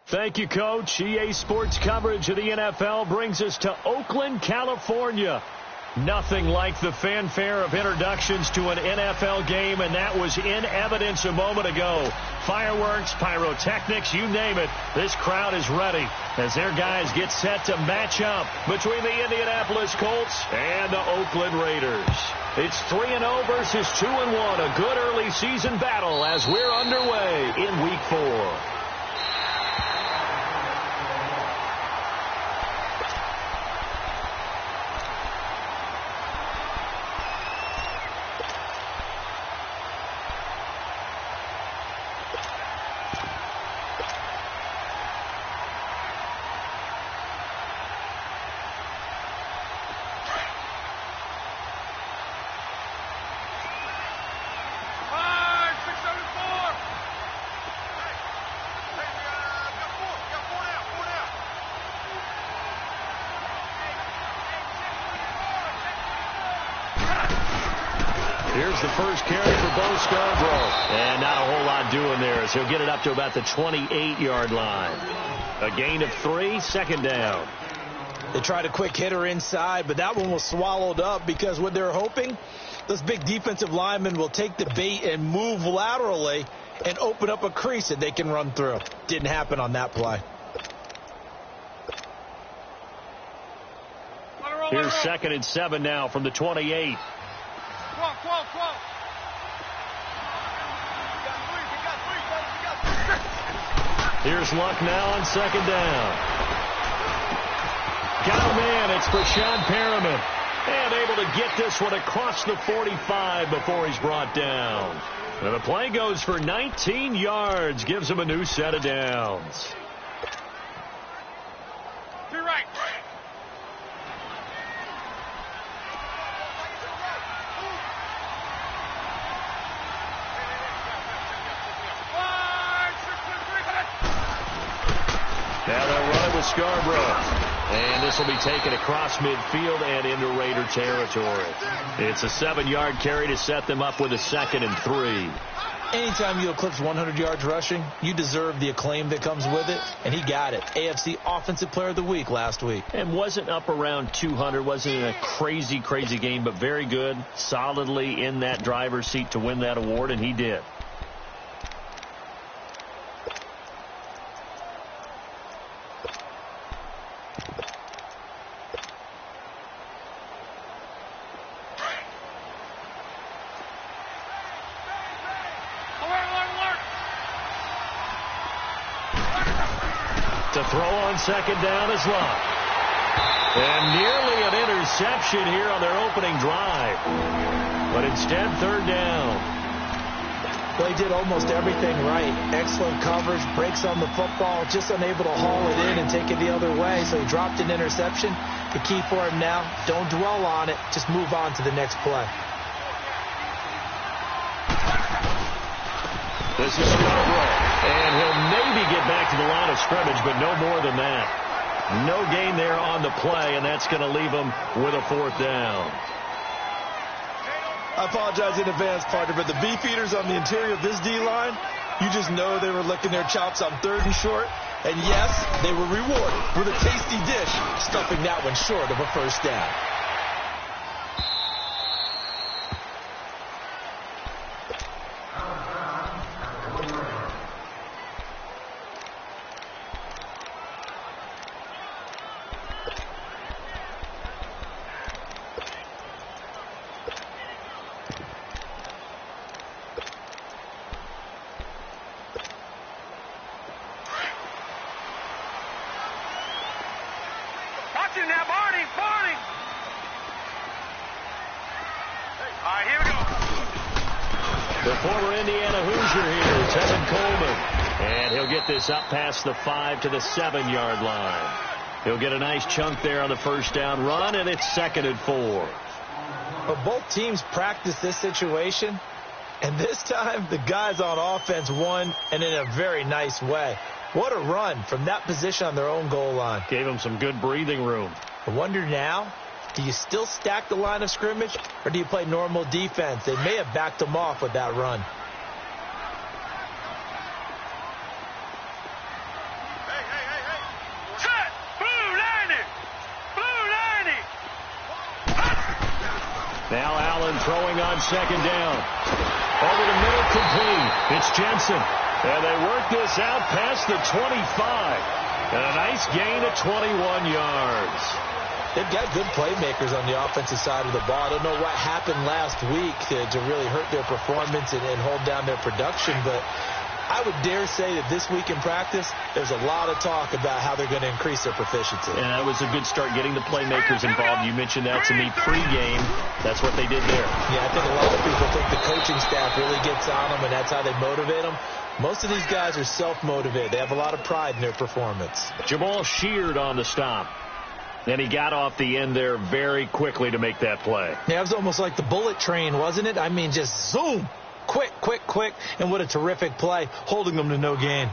Thank you, Coach. EA Sports coverage of the NFL brings us to Oakland, California. Nothing like the fanfare of introductions to an NFL game, and that was in evidence a moment ago. Fireworks, pyrotechnics, you name it. This crowd is ready as their guys get set to match up between the Indianapolis Colts and the Oakland Raiders. It's 3-0 versus 2-1, a good early season battle as we're underway in Week 4. Here's the first carry for Bo Scarborough. And not a whole lot doing there as he'll get it up to about the 28-yard line. A gain of 3, second down. They tried a quick hitter inside, but that one was swallowed up because what they're hoping, those big defensive linemen will take the bait and move laterally and open up a crease that they can run through. Didn't happen on that play. Here's 2nd and 7 now from the 28. Here's Luck now on 2nd down. Got a man. It's Brashad Perriman. And able to get this one across the 45 before he's brought down. And the play goes for 19 yards. Gives him a new set of downs. To right. Now they'll run it with Scarborough. And this will be taken across midfield and into Raider territory. It's a 7-yard carry to set them up with a 2nd and 3. Anytime you eclipse 100 yards rushing, you deserve the acclaim that comes with it, and he got it. AFC Offensive Player of the Week last week. And wasn't up around 200, wasn't a crazy game, but very good, solidly in that driver's seat to win that award, and he did. To throw on 2nd down is Luck. And nearly an interception here on their opening drive. But instead, 3rd down. Well, he did almost everything right. Excellent coverage, breaks on the football, just unable to haul it in and take it the other way. So he dropped an interception. The key for him now, don't dwell on it. Just move on to the next play. This is Scarborough. And he'll maybe get back to the line of scrimmage, but no more than that. No gain there on the play, and that's going to leave him with a 4th down. I apologize in advance, partner, but the beefeaters on the interior of this D-line, you just know they were licking their chops on 3rd and short. And yes, they were rewarded with a tasty dish, stuffing that one short of a 1st down. Now, Barney. All right, here we go. The former Indiana Hoosier here, Tevin Coleman. And he'll get this up past the 5 to the 7-yard line. He'll get a nice chunk there on the 1st down run, and it's 2nd and 4. But both teams practice this situation, and this time the guys on offense won, and in a very nice way. What a run from that position on their own goal line. Gave them some good breathing room. I wonder now, do you still stack the line of scrimmage, or do you play normal defense? They may have backed them off with that run. Now Allen throwing on second down. Over the middle, complete. It's Jensen. And they work this out past the 25. And a nice gain of 21 yards. They've got good playmakers on the offensive side of the ball. I don't know what happened last week to really hurt their performance and hold down their production, but I would dare say that this week in practice, there's a lot of talk about how they're going to increase their proficiency. And that was a good start, getting the playmakers involved. You mentioned that to me pregame. That's what they did there. Yeah, I think a lot of people think the coaching staff really gets on them, and that's how they motivate them. Most of these guys are self-motivated. They have a lot of pride in their performance. Jamal Sheard on the stop. And he got off the end there very quickly to make that play. Yeah, it was almost like the bullet train, wasn't it? I mean, just zoom. Quick, quick, quick. And what a terrific play, holding them to no gain.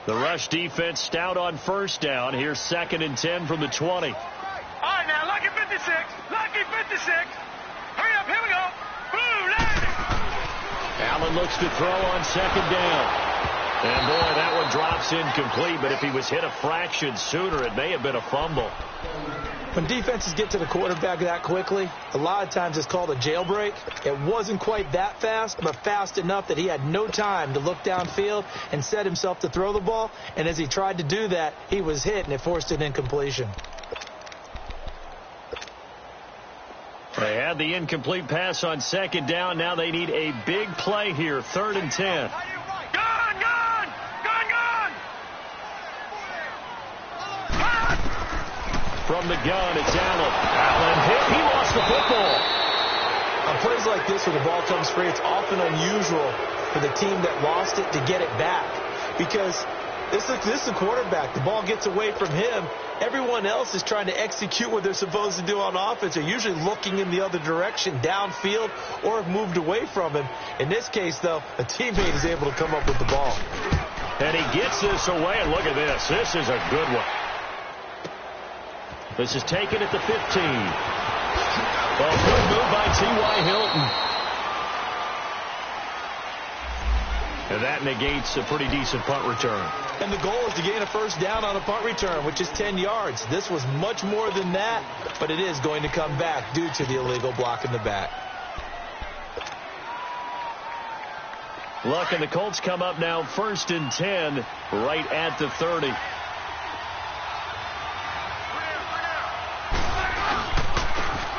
The rush defense stout on first down. Here's 2nd and 10 from the 20. All right, now, lucky 56. Lucky 56. Hurry up, here we go. Blue landing. Allen looks to throw on second down. And, boy, that one drops incomplete. But if he was hit a fraction sooner, it may have been a fumble. When defenses get to the quarterback that quickly, a lot of times it's called a jailbreak. It wasn't quite that fast, but fast enough that he had no time to look downfield and set himself to throw the ball. And as he tried to do that, he was hit, and it forced an incompletion. They had the incomplete pass on second down. Now they need a big play here, 3rd and 10. Gone, gone, gone, gone. From the gun, it's Allen. Allen hit. He lost the football. On plays like this where the ball comes free, it's often unusual for the team that lost it to get it back. Because this is the quarterback. The ball gets away from him. Everyone else is trying to execute what they're supposed to do on offense. They're usually looking in the other direction, downfield, or have moved away from him. In this case, though, a teammate is able to come up with the ball. And he gets this away, and look at this. This is a good one. This is taken at the 15. Well, good move by T.Y. Hilton. And that negates a pretty decent punt return. And the goal is to gain a first down on a punt return, which is 10 yards. This was much more than that, but it is going to come back due to the illegal block in the back. Look, and the Colts come up now 1st and 10 right at the 30.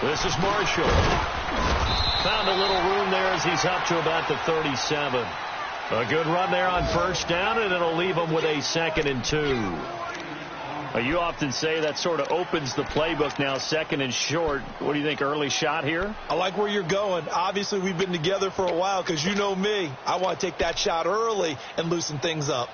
This is Marshall. Found a little room there as he's up to about the 37. A good run there on first down, and it'll leave him with a 2nd and 2. You often say that sort of opens the playbook now, 2nd and short. What do you think, early shot here? I like where you're going. Obviously, we've been together for a while because you know me. I want to take that shot early and loosen things up.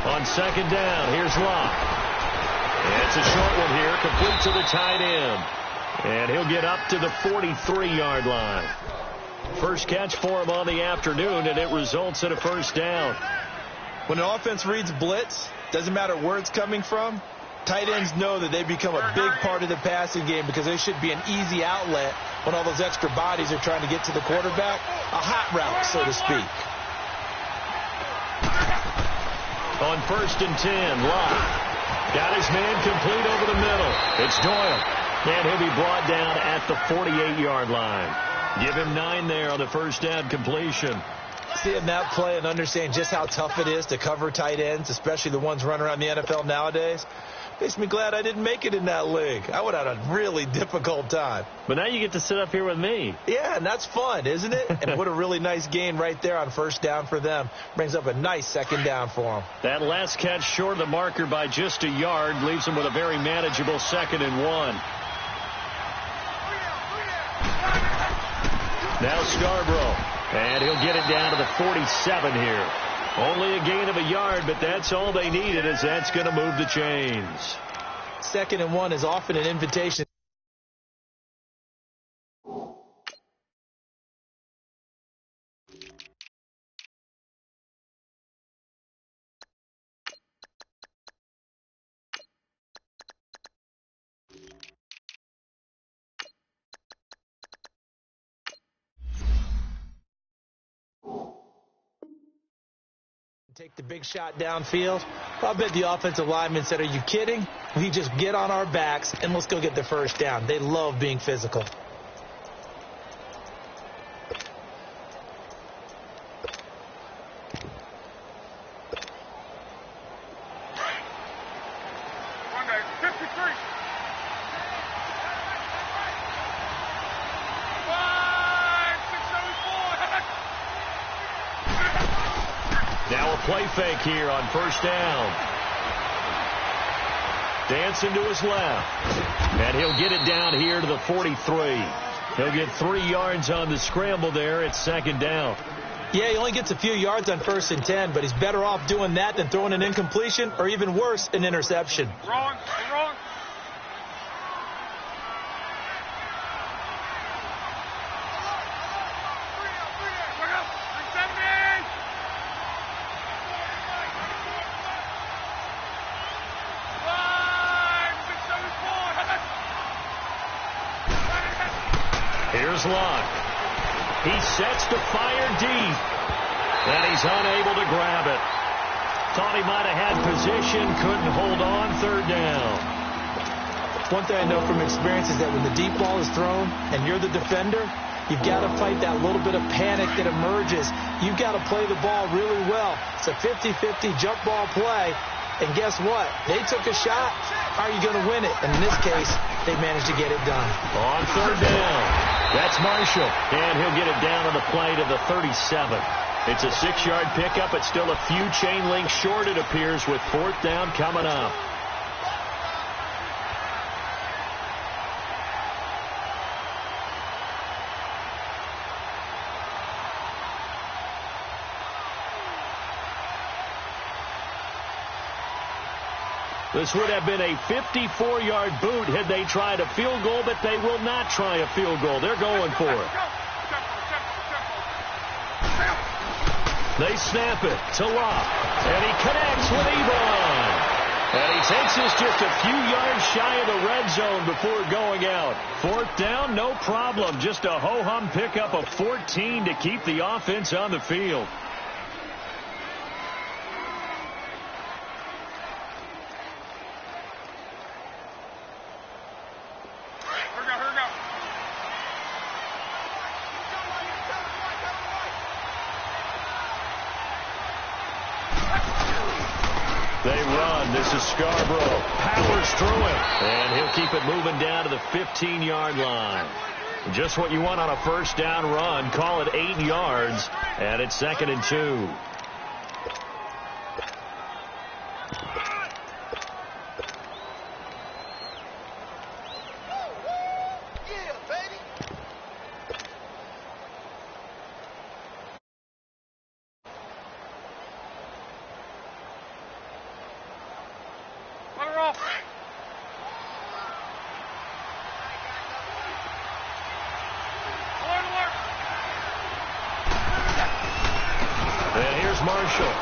On second down, here's Locke. It's a short one here, complete to the tight end. And he'll get up to the 43-yard line. First catch for him on the afternoon, and it results in a first down. When an offense reads blitz, doesn't matter where it's coming from, tight ends know that they become a big part of the passing game because they should be an easy outlet when all those extra bodies are trying to get to the quarterback. A hot route, so to speak. On 1st and 10, Locke got his man complete over the middle. It's Doyle. And he'll be brought down at the 48-yard line. Give him 9 there on the first down completion. Seeing that play and understanding just how tough it is to cover tight ends, especially the ones running around the NFL nowadays, makes me glad I didn't make it in that league. I would have had a really difficult time. But now you get to sit up here with me. Yeah, and that's fun, isn't it? And what a really nice gain right there on first down for them. Brings up a nice second down for them. That last catch short of the marker by just a yard leaves them with a very manageable 2nd and 1. Now Scarborough. And he'll get it down to the 47 here. Only a gain of a yard, but that's all they needed, as that's going to move the chains. 2nd and 1 is often an invitation. Take the big shot downfield. I bet the offensive lineman said, are you kidding? We just get on our backs and let's go get the first down. They love being physical. Now a play fake here on first down. Dancing to his left. And he'll get it down here to the 43. He'll get 3 yards on the scramble there. It's second down. Yeah, he only gets a few yards on 1st and 10, but he's better off doing that than throwing an incompletion or even worse, an interception. Wrong. Wrong. Here's Luck. He sets to fire deep. And he's unable to grab it. Thought he might have had position, couldn't hold on, 3rd down. One thing I know from experience is that when the deep ball is thrown and you're the defender, you've got to fight that little bit of panic that emerges. You've got to play the ball really well. It's a 50-50 jump ball play. And guess what? They took a shot. How are you going to win it? And in this case, they managed to get it done. On 3rd down. That's Marshall. And he'll get it down on the play to the 37. It's a 6-yard pickup. It's still a few chain links short, it appears, with 4th down coming up. This would have been a 54-yard boot had they tried a field goal, but they will not try a field goal. They're going for it. They snap it to Locke, and he connects with Ebron. And he takes us just a few yards shy of the red zone before going out. 4th down, no problem. Just a ho-hum pickup of 14 to keep the offense on the field. They run. This is Scarborough. Powers through it. And he'll keep it moving down to the 15-yard line. Just what you want on a 1st down run. Call it 8 yards. And it's 2nd and 2. Marshall.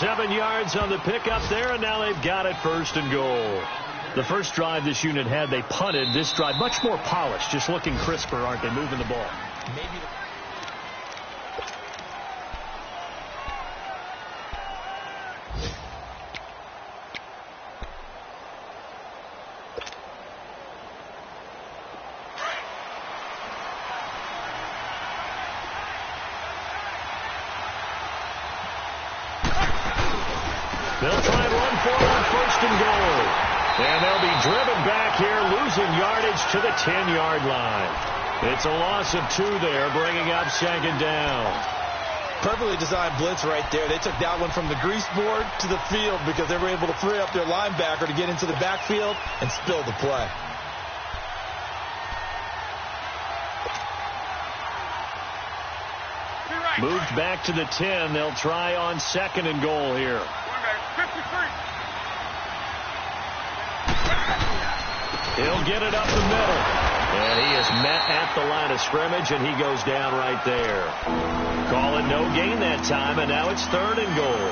7 yards on the pickup there, and now they've got it 1st and goal. The first drive this unit had, they punted. This drive, much more polished, just looking crisper, aren't they, moving the ball? Maybe they'll try and run for it on 1st and goal. And they'll be driven back here, losing yardage to the 10-yard line. It's a loss of 2 there, bringing up 2nd down. Perfectly designed blitz right there. They took that one from the grease board to the field because they were able to free up their linebacker to get into the backfield and spill the play. Moved back to the 10. They'll try on 2nd and goal here. 53. He'll get it up the middle. And he is met at the line of scrimmage, and he goes down right there. Call it no gain that time, and now it's 3rd and goal.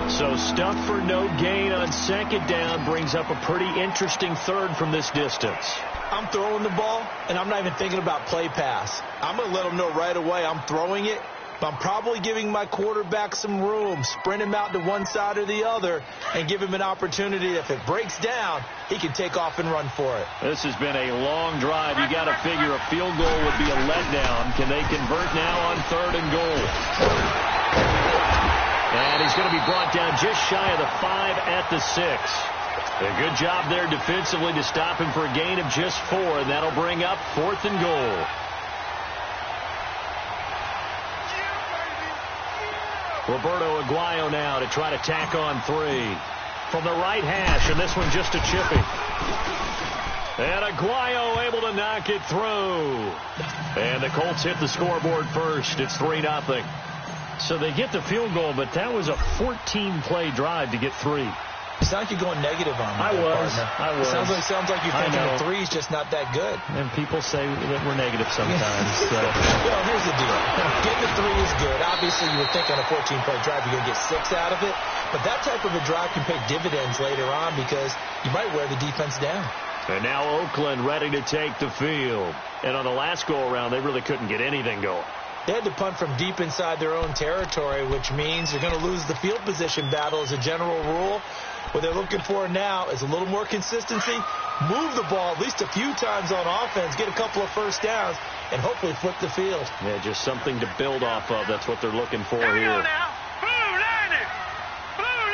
So stuff for no gain on 2nd down brings up a pretty interesting 3rd from this distance. I'm throwing the ball, and I'm not even thinking about play pass. I'm going to let them know right away I'm throwing it, I'm probably giving my quarterback some room, sprint him out to one side or the other, and give him an opportunity. If it breaks down, he can take off and run for it. This has been a long drive. You got to figure a field goal would be a letdown. Can they convert now on 3rd and goal? And he's going to be brought down just shy of the 5 at the 6. A good job there defensively to stop him for a gain of just 4, and that'll bring up 4th and goal. Roberto Aguayo now to try to tack on 3. From the right hash, and this one just a chippy. And Aguayo able to knock it through. And the Colts hit the scoreboard first. It's 3-0. So they get the field goal, but that was a 14-play drive to get 3. It sounds like you're going negative on me. I was. It sounds like you're thinking the 3 is just not that good. And people say that we're negative sometimes. So. Well, here's the deal. Getting the 3 is good. Obviously, you would think on a 14-play drive you're going to get 6 out of it. But that type of a drive can pay dividends later on because you might wear the defense down. And now Oakland ready to take the field. And on the last go-around, they really couldn't get anything going. They had to punt from deep inside their own territory, which means they're going to lose the field position battle as a general rule. What they're looking for now is a little more consistency, move the ball at least a few times on offense, get a couple of first downs, and hopefully flip the field. Yeah, just something to build off of. That's what they're looking for here. Here we go now. Blue 90. Blue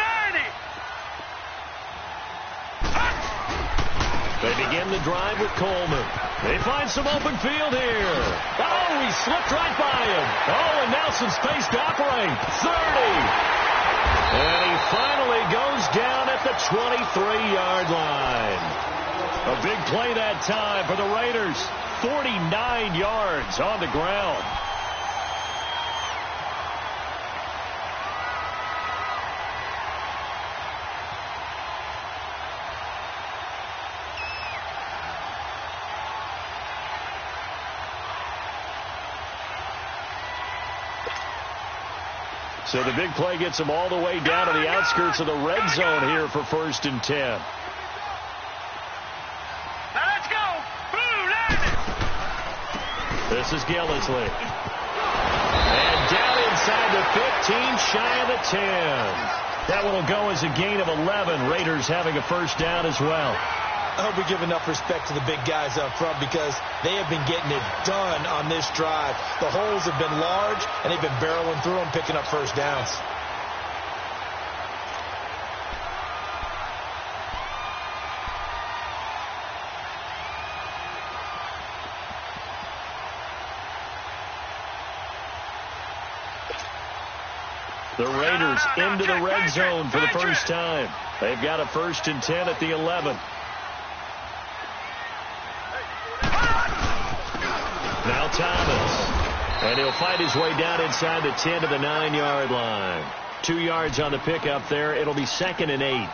90. They begin the drive with Coleman. They find some open field here. Oh, he slipped right by him. Oh, and now some space to operate. 30. And he finally goes down at the 23-yard line. A big play that time for the Raiders. 49 yards on the ground. So the big play gets them all the way down to the outskirts of the red zone here for 1st and 10. Now let's go. Blue 90. This is Gillisley. And down inside the 15, shy of the 10. That one will go as a gain of 11. Raiders having a first down as well. I hope we give enough respect to the big guys up front because they have been getting it done on this drive. The holes have been large, and they've been barreling through them, picking up first downs. The Raiders into the red zone for the first time. They've got a 1st and 10 at the 11. Now Thomas. And he'll fight his way down inside the 10 to the 9-yard line. 2 yards on the pickup there. It'll be 2nd and 8.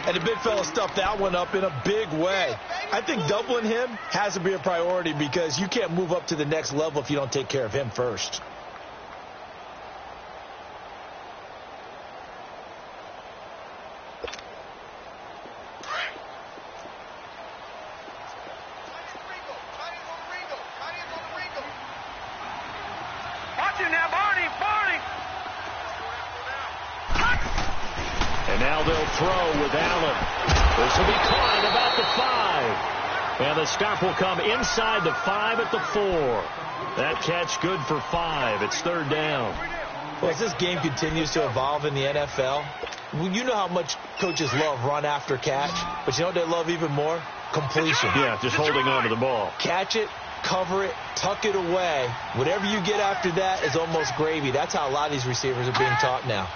And the big fella stuffed that one up in a big way. I think doubling him has to be a priority because you can't move up to the next level if you don't take care of him first. And the stop will come inside the 5 at the 4. That catch good for 5. It's 3rd down. Well, as this game continues to evolve in the NFL, you know how much coaches love run after catch, but you know what they love even more? Completion. Yeah, just holding on to the ball. Catch it, cover it, tuck it away. Whatever you get after that is almost gravy. That's how a lot of these receivers are being taught now.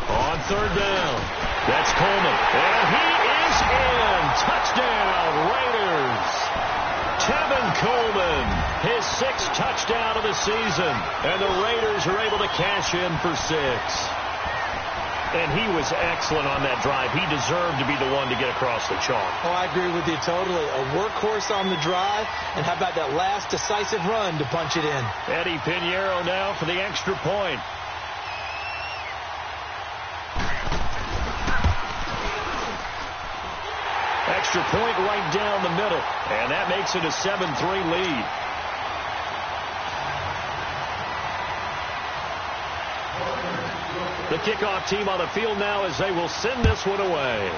On 3rd down, that's Coleman. And he is in. Touchdown, Raiders. Tevin Coleman, his 6th touchdown of the season. And the Raiders are able to cash in for 6. And he was excellent on that drive. He deserved to be the one to get across the chalk. Oh, I agree with you totally. A workhorse on the drive. And how about that last decisive run to punch it in? Eddie Pinheiro now for the extra point. Extra point right down the middle. And that makes it a 7-3 lead. The kickoff team on the field now as they will send this one away.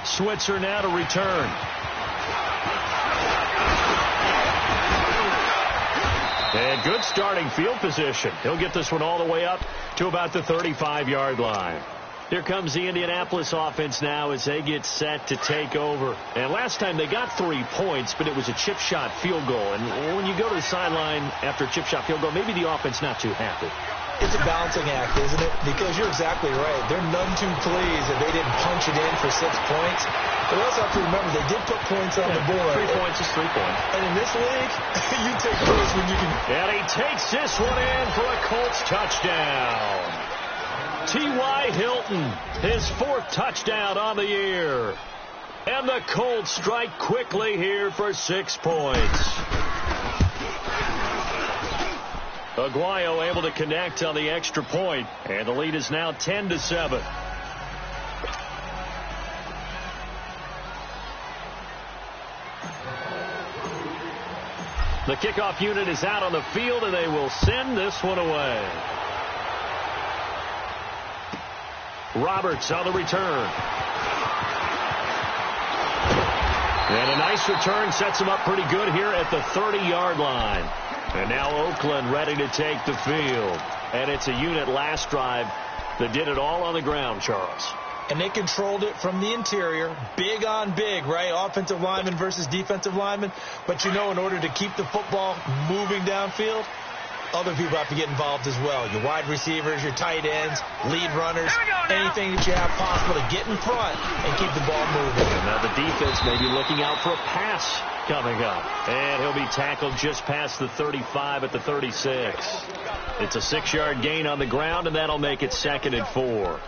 Switzer now to return. And good starting field position. He'll get this one all the way up to about the 35-yard line. Here comes the Indianapolis offense now as they get set to take over. And last time they got 3 points, but it was a chip shot field goal. And when you go to the sideline after a chip shot field goal, maybe the offense not too happy. It's a balancing act, isn't it? Because you're exactly right. They're none too pleased that they didn't punch it in for 6 points. But we also have to remember they did put points on the board. 3 points is 3 points. And in this league, you take those when you can. And he takes this one in for a Colts touchdown. T.Y. Hilton, his 4th touchdown on the year. And the Colts strike quickly here for 6 points. Aguayo able to connect on the extra point, and the lead is now 10-7. The kickoff unit is out on the field, and they will send this one away. Roberts on the return. And a nice return sets him up pretty good here at the 30-yard line. And now Oakland ready to take the field. And it's a unit last drive that did it all on the ground, Charles. And they controlled it from the interior. Big on big, right? Offensive lineman versus defensive lineman. But, you know, in order to keep the football moving downfield, other people have to get involved as well. Your wide receivers, your tight ends, lead runners, anything that you have possible to get in front and keep the ball moving. And now the defense may be looking out for a pass coming up. And he'll be tackled just past the 35 at the 36. It's a 6-yard gain on the ground, and that'll make it 2nd and 4.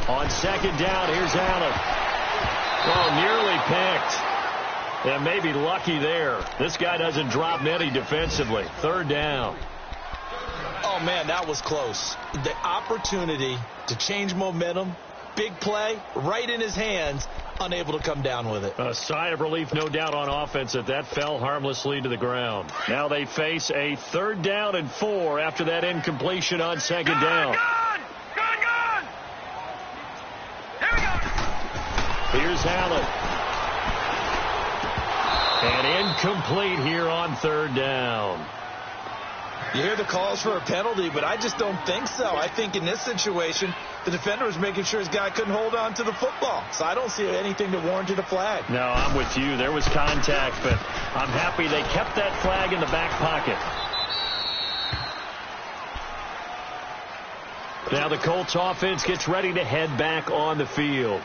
On 2nd down, here's Allen. Oh, nearly picked. And maybe lucky there. This guy doesn't drop many defensively. 3rd down. Oh, man, that was close. The opportunity to change momentum, big play, right in his hands, unable to come down with it. A sigh of relief, no doubt, on offense that fell harmlessly to the ground. Now they face a 3rd down and 4 after that incompletion on 2nd down. Here's Allen. And incomplete here on 3rd down. You hear the calls for a penalty, but I just don't think so. I think in this situation, the defender was making sure his guy couldn't hold on to the football. So I don't see anything that warranted a flag. No, I'm with you. There was contact, but I'm happy they kept that flag in the back pocket. Now the Colts offense gets ready to head back on the field.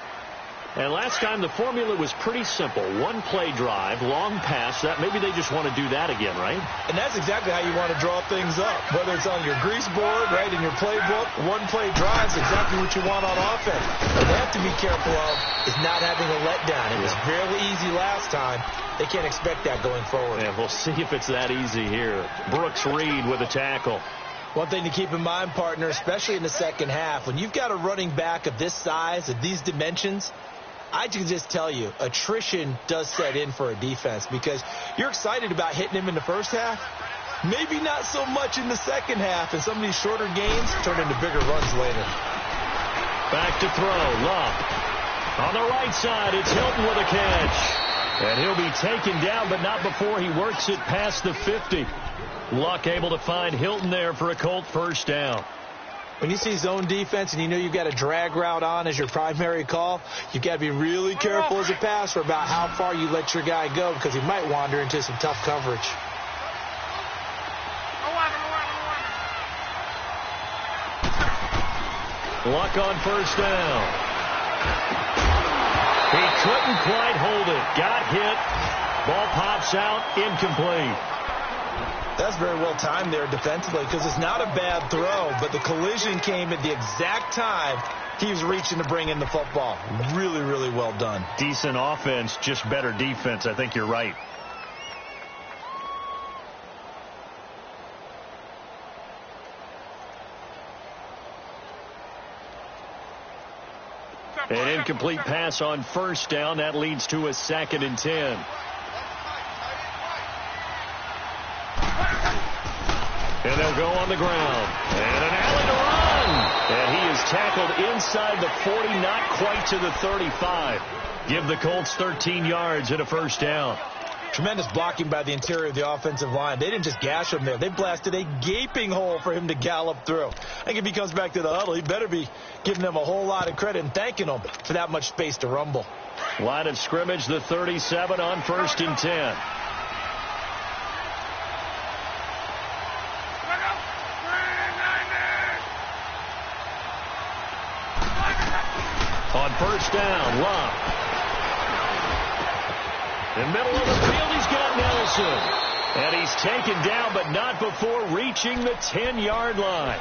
And last time the formula was pretty simple. 1-play drive, long pass. That maybe they just want to do that again, right? And that's exactly how you want to draw things up. Whether it's on your grease board, right, in your playbook, 1-play drive is exactly what you want on offense. What they have to be careful of is not having a letdown. It was fairly easy last time. They can't expect that going forward. Yeah, we'll see if it's that easy here. Brooks Reed with a tackle. One thing to keep in mind, partner, especially in the second half, when you've got a running back of this size, of these dimensions, I can just tell you, attrition does set in for a defense because you're excited about hitting him in the first half. Maybe not so much in the second half, and some of these shorter gains turn into bigger runs later. Back to throw, Love. On the right side, it's Hilton with a catch. And he'll be taken down, but not before he works it past the 50. Luck able to find Hilton there for a Colt 1st down. When you see zone defense and you know you've got a drag route on as your primary call, you've got to be really careful as a passer about how far you let your guy go because he might wander into some tough coverage. Luck on 1st down. He couldn't quite hold it. Got hit. Ball pops out. Incomplete. That's very well timed there defensively because it's not a bad throw, but the collision came at the exact time he was reaching to bring in the football. Really, really well done. Decent offense, just better defense. I think you're right. An incomplete pass on first down. That leads to a 2nd and 10. And they'll go on the ground. And an alley to run. And he is tackled inside the 40, not quite to the 35. Give the Colts 13 yards and a first down. Tremendous blocking by the interior of the offensive line. They didn't just gash him there. They blasted a gaping hole for him to gallop through. I think if he comes back to the huddle, he better be giving them a whole lot of credit and thanking them for that much space to rumble. Line of scrimmage, the 37 on 1st and 10. On first down, Love. In the middle of the field, he's got Nelson. And he's taken down, but not before reaching the 10-yard line.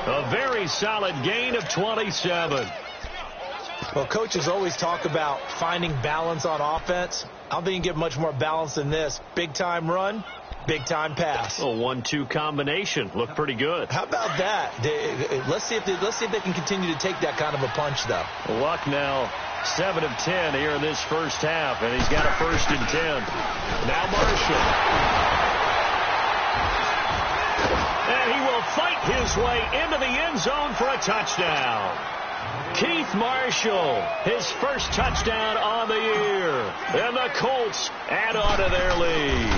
A very solid gain of 27. Well, coaches always talk about finding balance on offense. I don't think you can get much more balance than this. Big-time run, big-time pass. A 1-2 combination. Looked pretty good. How about that? Let's see if they can continue to take that kind of a punch, though. Luck now 7 of 10 here in this first half, and he's got a 1st and 10. Now Marshall. And he will fight his way into the end zone for a touchdown. Keith Marshall, his first touchdown on the year. And the Colts add on to their lead.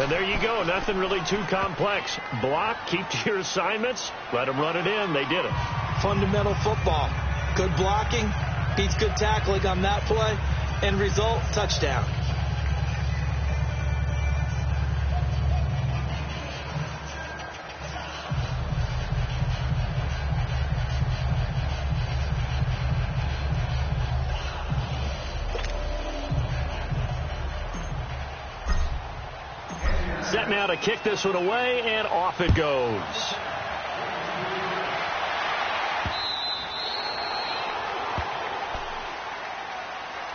And there you go. Nothing really too complex. Block, keep to your assignments, let them run it in. They did it. Fundamental football. Good blocking, beats good tackling on that play. End result, touchdown. Set now to kick this one away, and off it goes.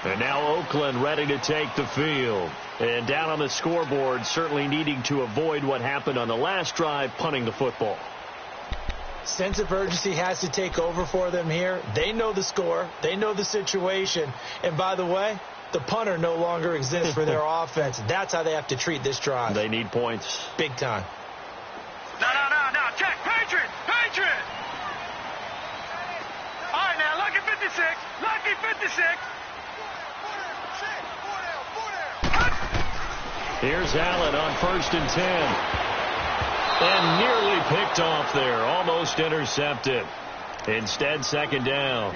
And now Oakland ready to take the field. And down on the scoreboard, certainly needing to avoid what happened on the last drive, punting the football. Sense of urgency has to take over for them here. They know the score. They know the situation. And by the way, the punter no longer exists for their offense. That's how they have to treat this drive. They need points. Big time. No. Check. Patriot. All right, now, lucky 56. Lucky 56. Here's Allen on 1st and 10. And nearly picked off there. Almost intercepted. Instead, 2nd down.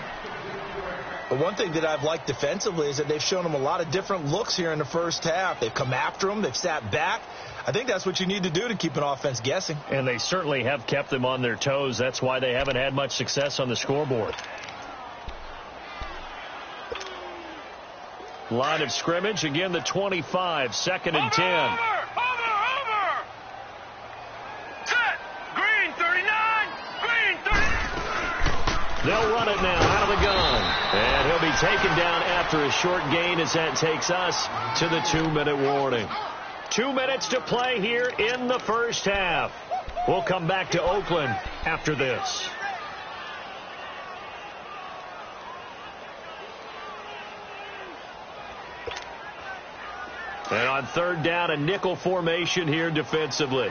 But one thing that I've liked defensively is that they've shown them a lot of different looks here in the first half. They've come after them. They've sat back. I think that's what you need to do to keep an offense guessing. And they certainly have kept them on their toes. That's why they haven't had much success on the scoreboard. Line of scrimmage, again the 25, 2nd and 10. Over. Set. Green 39. Green 39. They'll run it now out of the gun. And he'll be taken down after a short gain as that takes us to the 2-minute warning. 2 minutes to play here in the first half. We'll come back to Oakland after this. And on 3rd down, a nickel formation here defensively.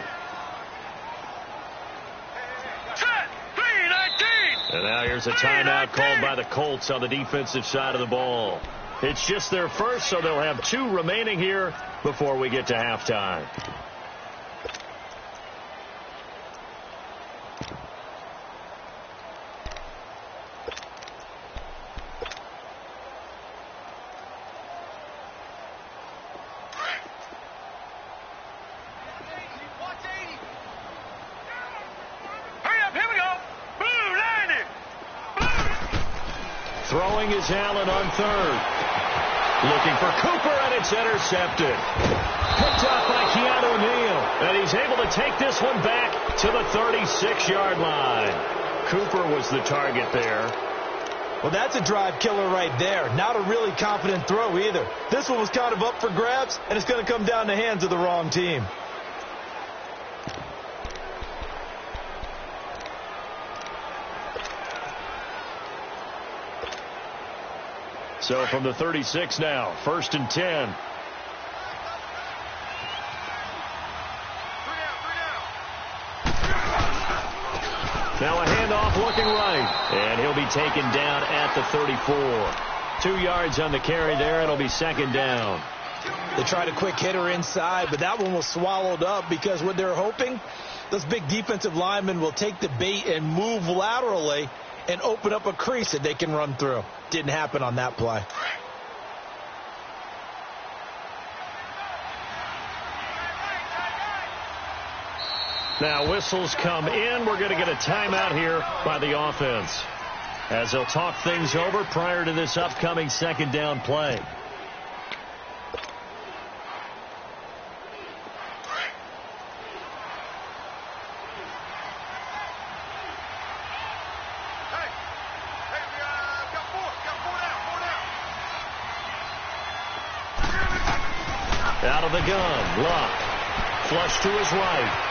Set. 3-19. And now here's a timeout called by the Colts on the defensive side of the ball. It's just their first, so they'll have 2 remaining here before we get to halftime. Throwing is Allen on 3rd. Looking for Cooper, and it's intercepted. Picked up by Keanu Neal. And he's able to take this one back to the 36-yard line. Cooper was the target there. Well, that's a drive killer right there. Not a really confident throw either. This one was kind of up for grabs, and it's going to come down the hands of the wrong team. So from the 36 now, 1st and 10. Now a handoff looking right, and he'll be taken down at the 34. 2 yards on the carry there. It'll be 2nd down. They tried a quick hitter inside, but that one was swallowed up because what they're hoping, those big defensive linemen will take the bait and move laterally and open up a crease that they can run through. Didn't happen on that play. Now whistles come in. We're going to get a timeout here by the offense as they'll talk things over prior to this upcoming 2nd down play. Out of the gun, Luck. Flush to his right.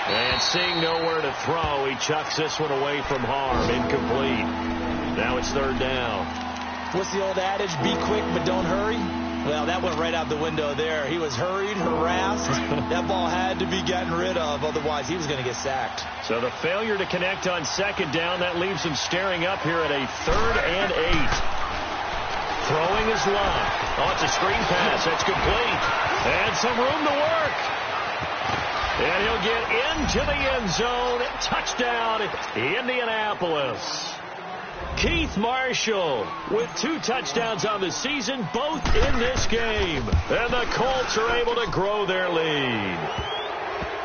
And seeing nowhere to throw, he chucks this one away from harm. Incomplete. Now it's 3rd down. What's the old adage? Be quick, but don't hurry. Well, that went right out the window there. He was hurried, harassed. That ball had to be gotten rid of. Otherwise, he was going to get sacked. So the failure to connect on 2nd down, that leaves him staring up here at a 3rd and 8. Throwing his Luck. Oh, it's a screen pass. That's complete. And some room to work. And he'll get into the end zone. Touchdown, Indianapolis. Keith Marshall with 2 touchdowns on the season, both in this game. And the Colts are able to grow their lead.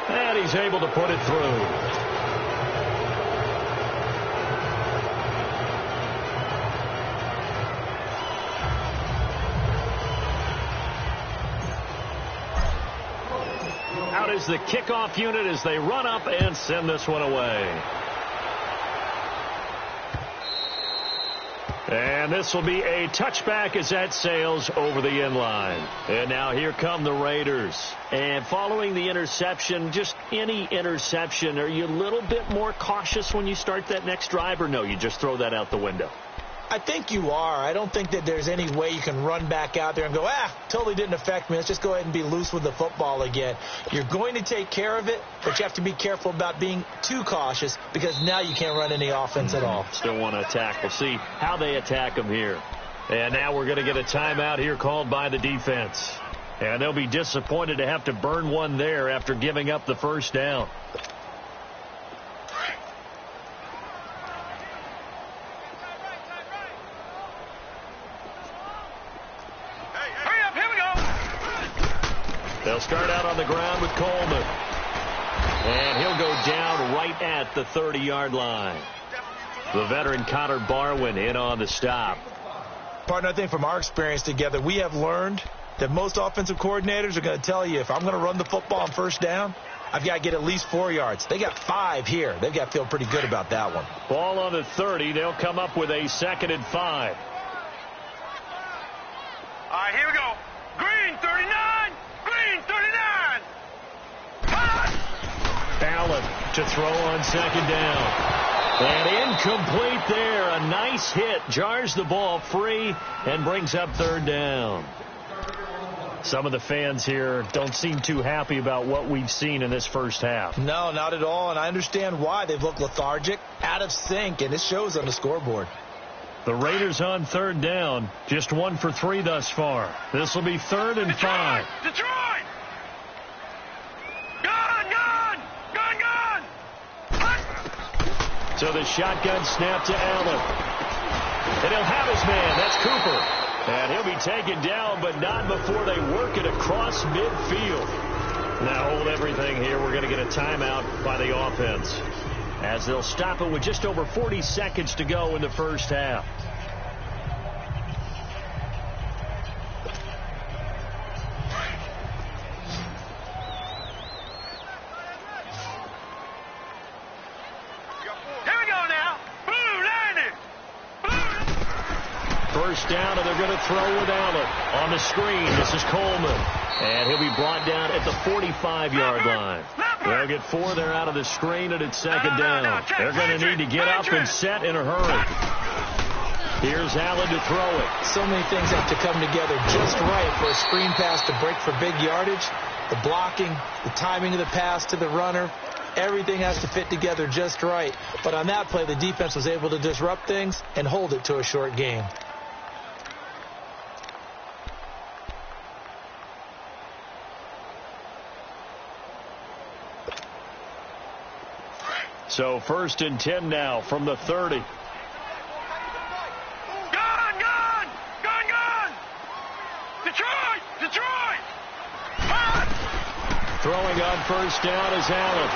And he's able to put it through. Out is the kickoff unit as they run up and send this one away. And this will be a touchback as that sails over the end line. And now here come the Raiders. And following the interception, just any interception, are you a little bit more cautious when you start that next drive, or no, you just throw that out the window? I think you are. I don't think that there's any way you can run back out there and go, totally didn't affect me. Let's just go ahead and be loose with the football again. You're going to take care of it, but you have to be careful about being too cautious because now you can't run any offense at all. Still want to attack. We'll see how they attack them here. And now we're going to get a timeout here called by the defense. And they'll be disappointed to have to burn one there after giving up the 1st down. They'll start out on the ground with Coleman. And he'll go down right at the 30-yard line. The veteran Connor Barwin in on the stop. Partner, I think from our experience together, we have learned that most offensive coordinators are going to tell you if I'm going to run the football on 1st down, I've got to get at least 4 yards. They got 5 here. They've got to feel pretty good about that one. Ball on the 30. They'll come up with a 2nd and 5. All right, here we go. Green, 39. Green, 39. Allen to throw on 2nd down. And incomplete there. A nice hit. Jars the ball free and brings up 3rd down. Some of the fans here don't seem too happy about what we've seen in this first half. No, not at all, and I understand why. They've looked lethargic, out of sync, and it shows on the scoreboard. The Raiders on 3rd down, just 1 for 3 thus far. This will be 3rd and 5. Detroit! Gun, gun! Gun, gun! So the shotgun snap to Allen. And he'll have his man. That's Cooper. And he'll be taken down, but not before they work it across midfield. Now hold everything here. We're going to get a timeout by the offense, as they'll stop it with just over 40 seconds to go in the first half. Here we go now. Blue, 90. First down, and they're going to throw with Allen. On the screen, this is Coleman. And he'll be brought down at the 45-yard line. They'll get 4 there out of the screen, and it's second down. They're going to need to get up and set in a hurry. Here's Allen to throw it. So many things have to come together just right for a screen pass to break for big yardage. The blocking, the timing of the pass to the runner, everything has to fit together just right. But on that play, the defense was able to disrupt things and hold it to a short game. So 1st and 10 now from the 30. Detroit! Throwing on first down is Allen.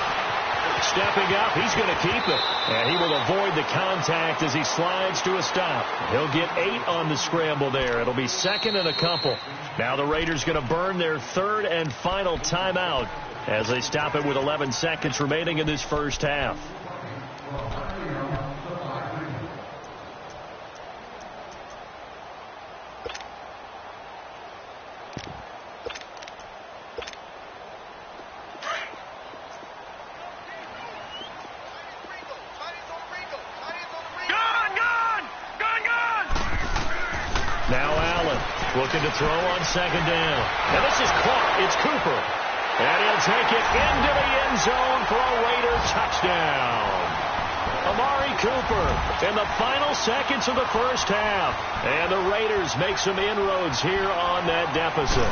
Stepping up, he's going to keep it. And he will avoid the contact as he slides to a stop. He'll get 8 on the scramble there. It'll be 2nd and a couple. Now the Raiders going to burn their 3rd and final timeout as they stop it with 11 seconds remaining in this first half. Looking to throw on second down. And this is caught. It's Cooper. And he'll take it into the end zone for a Raider touchdown. Amari Cooper in the final seconds of the first half. And the Raiders make some inroads here on that deficit.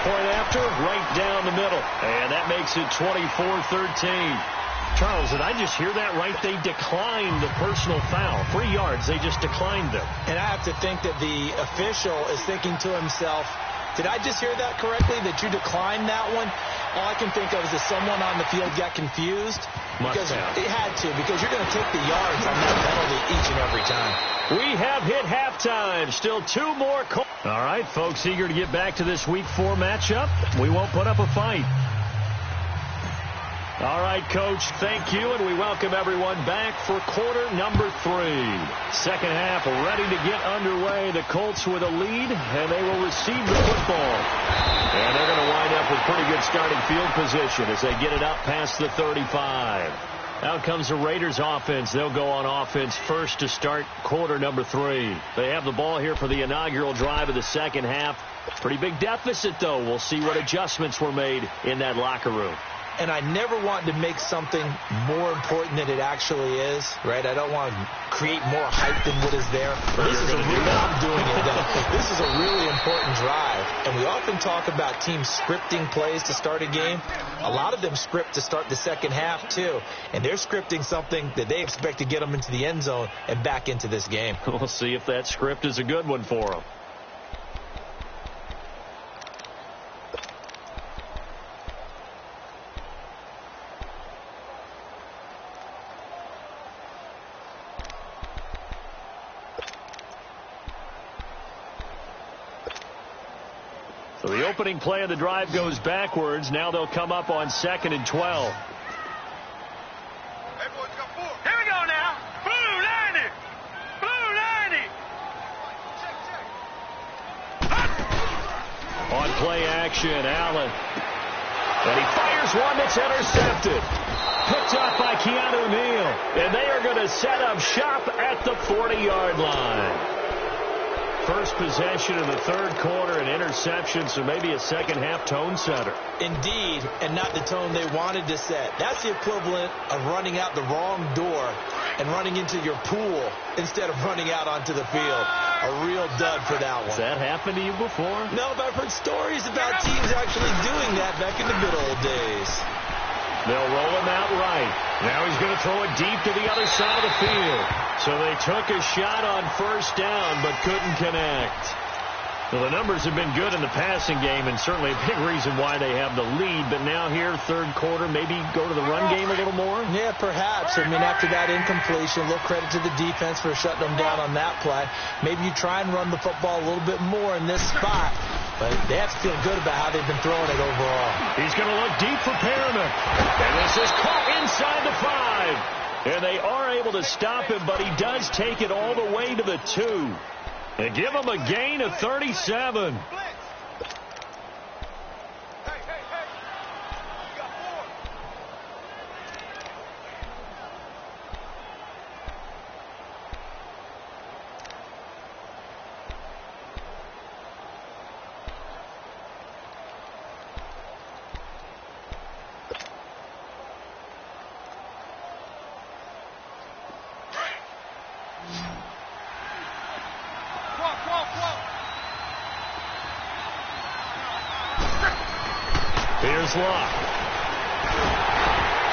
Point after, right down the middle. And that makes it 24-13. Charles, did I just hear that right? They declined the personal foul. 3 yards, they just declined them. And I have to think that the official is thinking to himself, did I just hear that correctly, that you declined that one? All I can think of is that someone on the field got confused. Because it had to, because you're going to take the yards on that penalty each and every time. We have hit halftime. Still 2 more. All right, folks, eager to get back to this Week 4 matchup. We won't put up a fight. All right, Coach, thank you, and we welcome everyone back for quarter number 3. Second half ready to get underway. The Colts with a lead, and they will receive the football. And they're going to wind up with pretty good starting field position as they get it up past the 35. Out comes the Raiders offense. They'll go on offense first to start quarter number 3. They have the ball here for the inaugural drive of the second half. Pretty big deficit, though. We'll see what adjustments were made in that locker room. And I never want to make something more important than it actually is, right? I don't want to create more hype than what is there. This is a really important drive. And we often talk about teams scripting plays to start a game. A lot of them script to start the second half, too. And they're scripting something that they expect to get them into the end zone and back into this game. We'll see if that script is a good one for them. So the opening play of the drive goes backwards. Now they'll come up on 2nd and 12. Here we go now. Blue 90. Blue 90. On play action, Allen. And he fires one that's intercepted. Picked up by Keanu Neal. And they are going to set up shop at the 40-yard line. First possession in the third quarter, an interception, so maybe a second-half tone setter. Indeed, and not the tone they wanted to set. That's the equivalent of running out the wrong door and running into your pool instead of running out onto the field. A real dud for that one. Has that happened to you before? No, but I've heard stories about teams actually doing that back in the good old days. They'll roll him out right. Now he's going to throw it deep to the other side of the field. So they took a shot on first down, but couldn't connect. Well, the numbers have been good in the passing game, and certainly a big reason why they have the lead. But now here, third quarter, maybe go to the run game a little more? Yeah, perhaps. I mean, after that incompletion, a little credit to the defense for shutting them down on that play. Maybe you try and run the football a little bit more in this spot. But they have to feel good about how they've been throwing it overall. He's going to look deep for Perriman. And this is caught inside the 5. And they are able to stop him, but he does take it all the way to the 2. And give him a gain of 37. Here's Locke.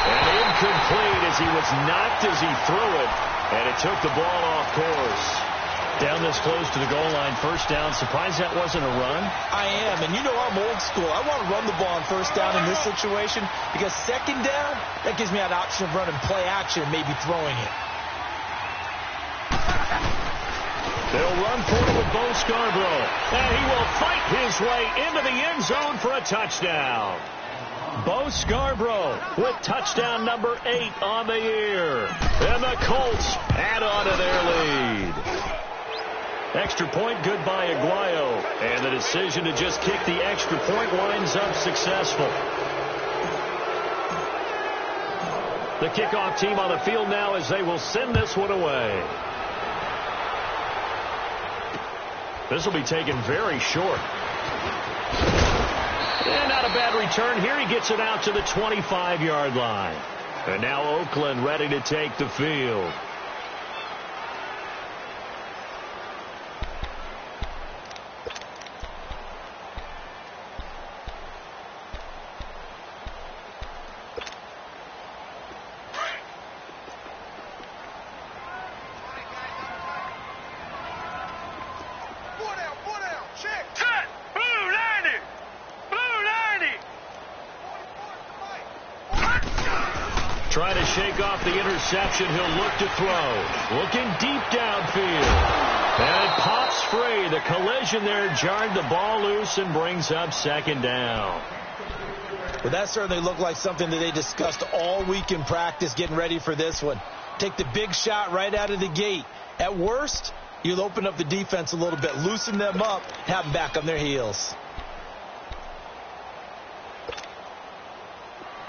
And incomplete as he was knocked as he threw it. And it took the ball off course. Down this close to the goal line, first down. Surprised that wasn't a run? I am, and you know I'm old school. I want to run the ball on first down in this situation because second down, that gives me an option of running play action and maybe throwing it. They'll run for it with Bo Scarborough. And he will fight his way into the end zone for a touchdown. Bo Scarborough with touchdown number 8 on the year. And the Colts add on to their lead. Extra point, good by Aguayo. And the decision to just kick the extra point winds up successful. The kickoff team on the field now as they will send this one away. This will be taken very short. And not a bad return here. He gets it out to the 25-yard line. And now Oakland ready to take the field. Trying to shake off the interception. He'll look to throw. Looking deep downfield. And it pops free. The collision there jarred the ball loose and brings up second down. Well, that certainly looked like something that they discussed all week in practice getting ready for this one. Take the big shot right out of the gate. At worst, you'll open up the defense a little bit, loosen them up, have them back on their heels.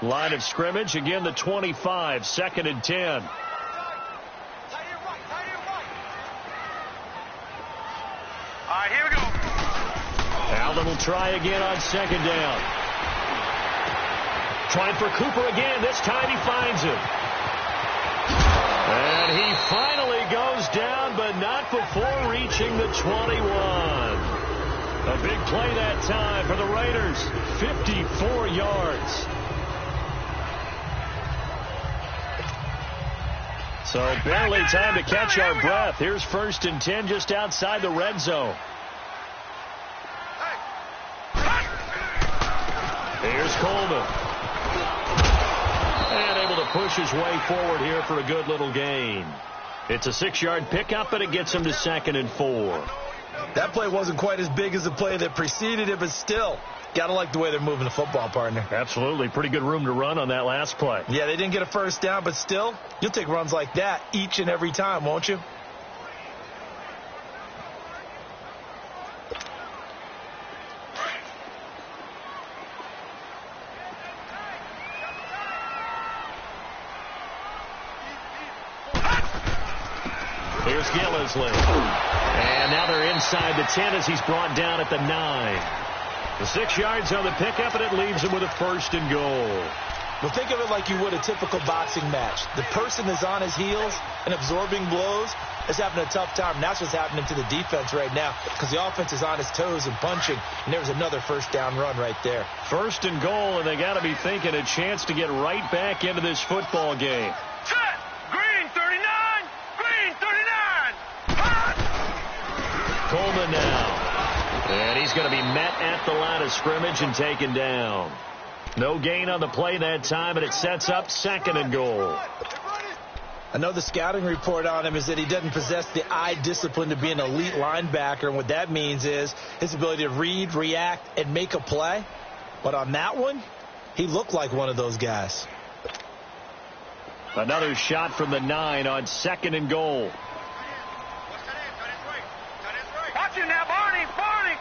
Line of scrimmage, again the 25, 2nd and 10. All right, here we go. Allen will try again on second down. Trying for Cooper again. This time he finds him. And he finally goes down, but not before reaching the 21. A big play that time for the Raiders. 54 yards. So barely time to catch our breath. Here's 1st and 10 just outside the red zone. Here's Coleman. And able to push his way forward here for a good little gain. It's a 6-yard pickup, and it gets him to 2nd and 4. That play wasn't quite as big as the play that preceded it, but still, gotta like the way they're moving the football, partner. Absolutely. Pretty good room to run on that last play. Yeah, they didn't get a first down, but still, you'll take runs like that each and every time, won't you? Here's Gillisley. And now they're inside the 10 as he's brought down at the 9. The 6 yards on the pickup, and it leaves him with a 1st and goal. Well, think of it like you would a typical boxing match. The person is on his heels and absorbing blows is having a tough time. And that's what's happening to the defense right now because the offense is on his toes and punching. And there's another first down run right there. 1st and goal, and they got to be thinking a chance to get right back into this football game. Set! Green 39! Green 39! Hot! Coleman now. And he's going to be met at the line of scrimmage and taken down. No gain on the play that time, and it sets up 2nd and goal. I know the scouting report on him is that he doesn't possess the eye discipline to be an elite linebacker, and what that means is his ability to read, react, and make a play. But on that one, he looked like one of those guys. Another shot from the 9 on 2nd and goal. Watch it now, Barney! Barney!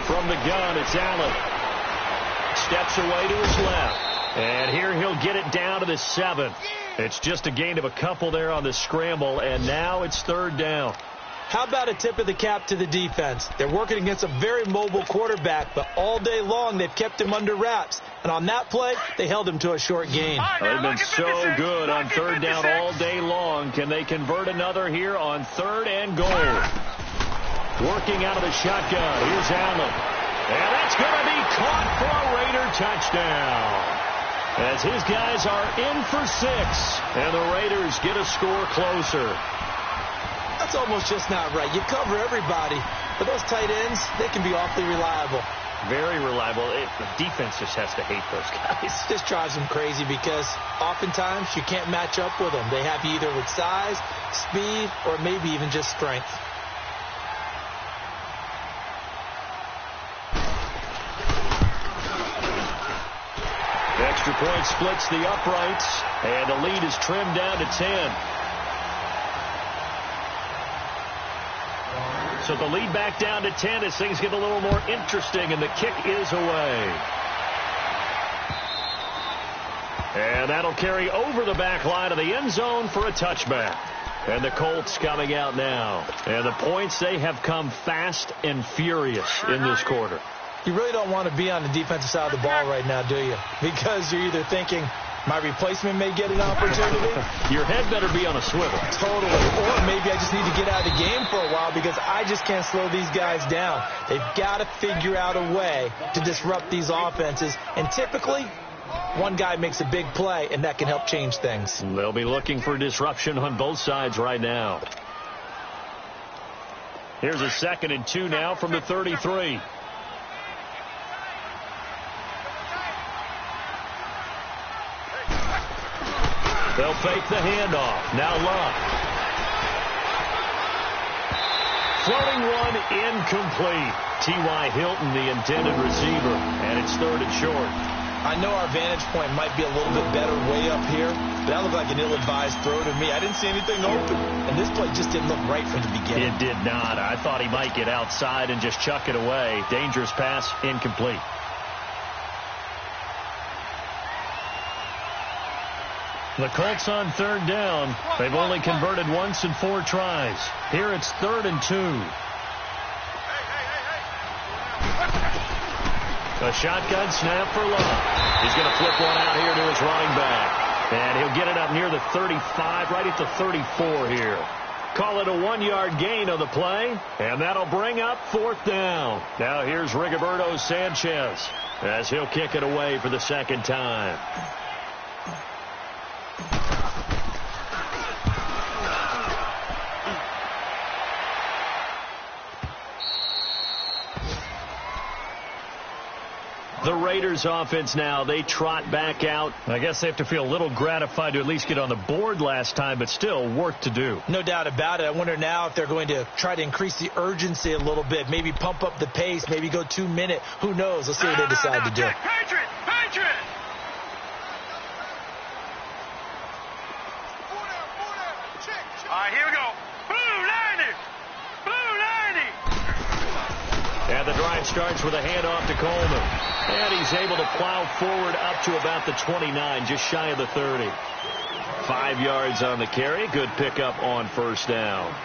From the gun, it's Allen. Steps away to his left. And here he'll get it down to the 7. It's just a gain of a couple there on the scramble, and now it's 3rd down. How about a tip of the cap to the defense? They're working against a very mobile quarterback, but all day long they've kept him under wraps. And on that play, they held him to a short gain. They've been so good on 3rd down all day long. Can they convert another here on 3rd and goal? Working out of the shotgun. Here's Allen. And that's going to be caught for a Raider touchdown. As his guys are in for 6, and the Raiders get a score closer. That's almost just not right. You cover everybody, but those tight ends, they can be awfully reliable. Very reliable. The defense just has to hate those guys. This drives them crazy because oftentimes you can't match up with them. They have you either with size, speed, or maybe even just strength. Extra point splits the uprights, and the lead is trimmed down to 10. So the lead back down to 10 as things get a little more interesting, and the kick is away. And that'll carry over the back line of the end zone for a touchback. And the Colts coming out now. And the points, they have come fast and furious in this quarter. You really don't want to be on the defensive side of the ball right now, do you? Because you're either thinking, my replacement may get an opportunity. Your head better be on a swivel. Totally. Or maybe I just need to get out of the game for a while because I just can't slow these guys down. They've got to figure out a way to disrupt these offenses. And typically, one guy makes a big play, and that can help change things. They'll be looking for disruption on both sides right now. Here's a 2nd and 2 now from the 33. They'll fake the handoff. Now Love. Floating one incomplete. T.Y. Hilton, the intended receiver, and it's 3rd and short. I know our vantage point might be a little bit better way up here, but that looked like an ill-advised throw to me. I didn't see anything open, and this play just didn't look right from the beginning. It did not. I thought he might get outside and just chuck it away. Dangerous pass, incomplete. The Colts on 3rd down. They've only converted once in 4 tries. Here it's 3rd and 2. A shotgun snap for Love. He's going to flip one out here to his running back. And he'll get it up near the 35, right at the 34 here. Call it a 1-yard gain on the play. And that'll bring up 4th down. Now here's Rigoberto Sanchez as he'll kick it away for the 2nd time. The Raiders offense now, they trot back out. I guess they have to feel a little gratified to at least get on the board last time, but still work to do. No doubt about it. I wonder now if they're going to try to increase the urgency a little bit, maybe pump up the pace, maybe go 2 minute. Who knows? Let's see what they decide to do. Patriot! Patriot! All right, here we go. Blue 90! Blue 90! And the drive starts with a handoff to Coleman. And he's able to plow forward up to about the 29, just shy of the 30. 5 yards on the carry. Good pickup on 1st down.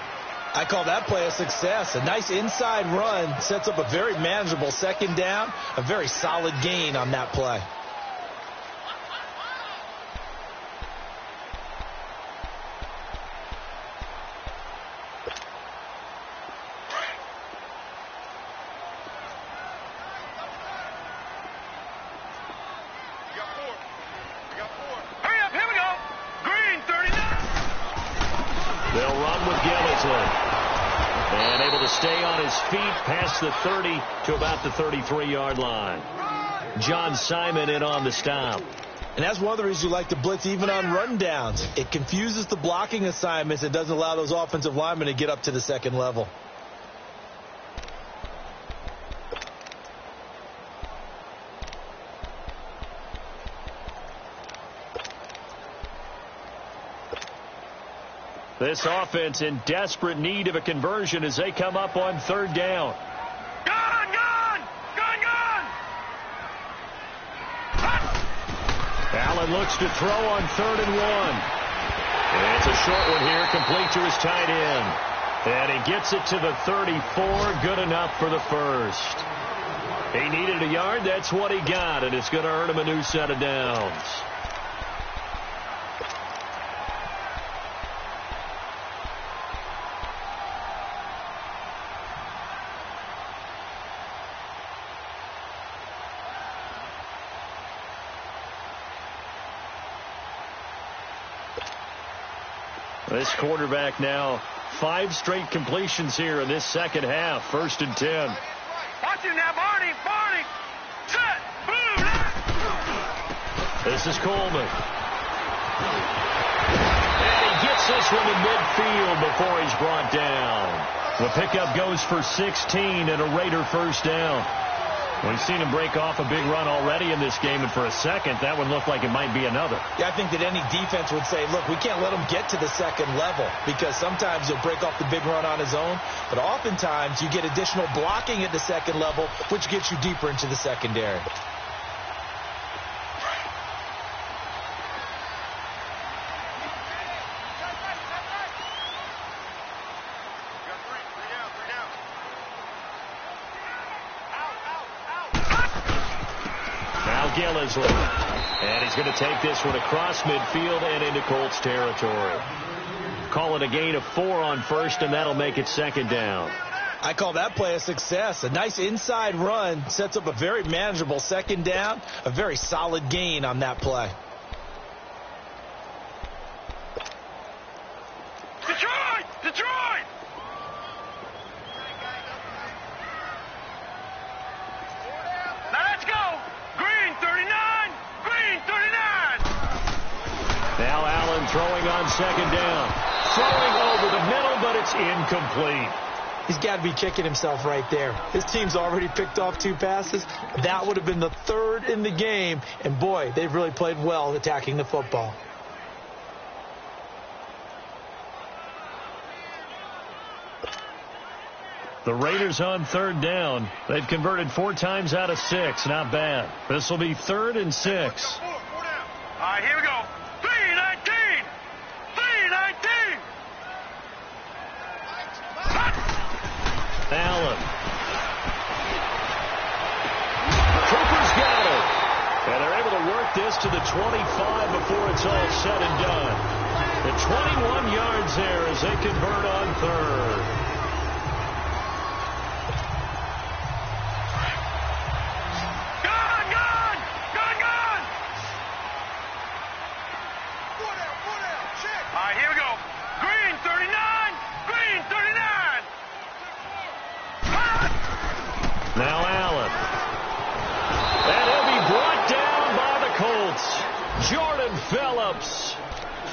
I call that play a success. A nice inside run sets up a very manageable 2nd down. A very solid gain on that play. And able to stay on his feet past the 30 to about the 33-yard line. John Simon in on the stop. And that's one of the reasons you like to blitz even on rundowns. It confuses the blocking assignments. It doesn't allow those offensive linemen to get up to the second level. This offense in desperate need of a conversion as they come up on third down. Allen looks to throw on 3rd and 1. And it's a short one here, complete to his tight end. And he gets it to the 34, good enough for the first. He needed a yard, that's what he got, and it's going to earn him a new set of downs. This quarterback now 5 straight completions here in this second half. 1st and 10. Watch him now, Barney. Set. Boom. This is Coleman. And he gets this one in midfield before he's brought down. The pickup goes for 16 and a Raider first down. We've seen him break off a big run already in this game, and for a second, that one looked like it might be another. Yeah, I think that any defense would say, look, we can't let him get to the second level, because sometimes he'll break off the big run on his own, but oftentimes you get additional blocking at the second level, which gets you deeper into the secondary. Gillisley. And he's going to take this one across midfield and into Colts territory. Call it a gain of 4 on 1st, and that'll make it 2nd down. I call that play a success. A nice inside run sets up a very manageable 2nd down. A very solid gain on that play. Detroit! Now let's go! Green 39! Now Allen throwing on 2nd down. Throwing over the middle, but it's incomplete. He's got to be kicking himself right there. His team's already picked off 2 passes. That would have been the 3rd in the game. And, boy, they've really played well attacking the football. The Raiders on 3rd down. They've converted 4 times out of 6. Not bad. This will be 3rd and 6. All right, here we go. 3-19. Allen. Cooper's got it. And they're able to work this to the 25 before it's all said and done. The 21 yards there as they convert on 3rd. Now Allen. And he'll be brought down by the Colts. Jordan Phillips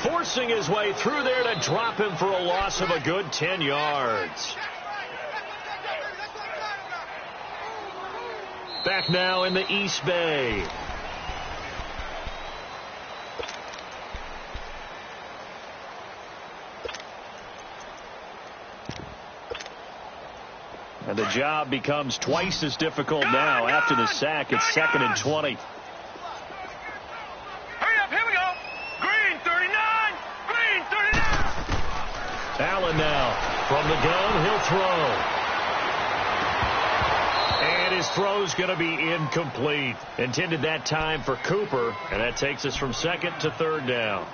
forcing his way through there to drop him for a loss of a good 10 yards. Back now in the East Bay. And the job becomes twice as difficult now after the sack. It's 2nd and 20. Hurry up, here we go. Green 39. Allen now from the gun. He'll throw. And his throw's going to be incomplete. Intended that time for Cooper. And that takes us from 2nd to 3rd down.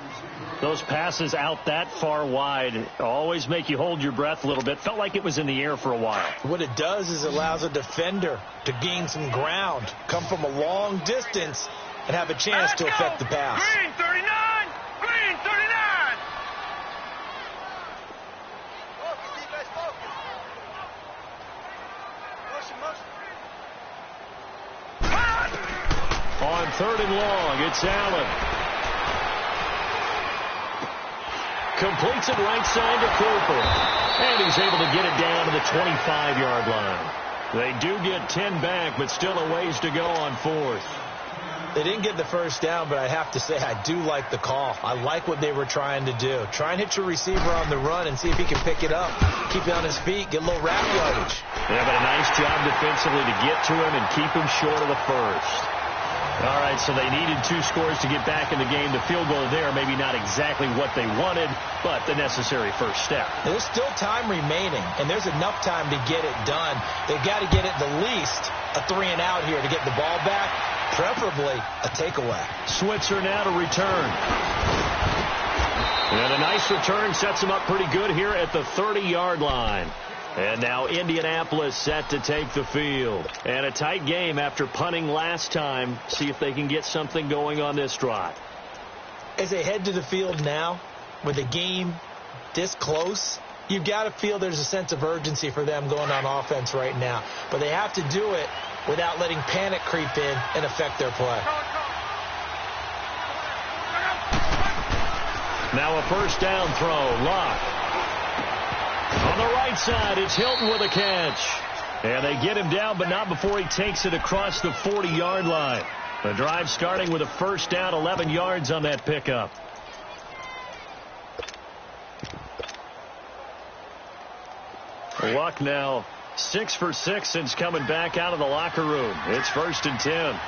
Those passes out that far wide always make you hold your breath a little bit. Felt like it was in the air for a while. What it does is it allows a defender to gain some ground, come from a long distance, and have a chance to affect the pass. Green 39. On 3rd and long, it's Allen. Completes it right side to Cooper. And he's able to get it down to the 25-yard line. They do get 10 back, but still a ways to go on 4th. They didn't get the first down, but I have to say I do like the call. I like what they were trying to do. Try and hit your receiver on the run and see if he can pick it up. Keep it on his feet, get a little wrap yardage. Yeah, but a nice job defensively to get to him and keep him short of the first. All right, so they needed 2 scores to get back in the game. The field goal there, maybe not exactly what they wanted, but the necessary first step. There's still time remaining, and there's enough time to get it done. They've got to get it the least a 3-and-out here to get the ball back, preferably a takeaway. Switzer now to return. And a nice return sets him up pretty good here at the 30-yard line. And now Indianapolis set to take the field. And a tight game after punting last time. See if they can get something going on this drive. As they head to the field now, with the game this close, you've got to feel there's a sense of urgency for them going on offense right now. But they have to do it without letting panic creep in and affect their play. Now a first down throw. Luck. On the right side, it's Hilton with a catch. And they get him down, but not before he takes it across the 40-yard line. The drive starting with a first down, 11 yards on that pickup. Luck now 6 for 6 since coming back out of the locker room. It's 1st and 10.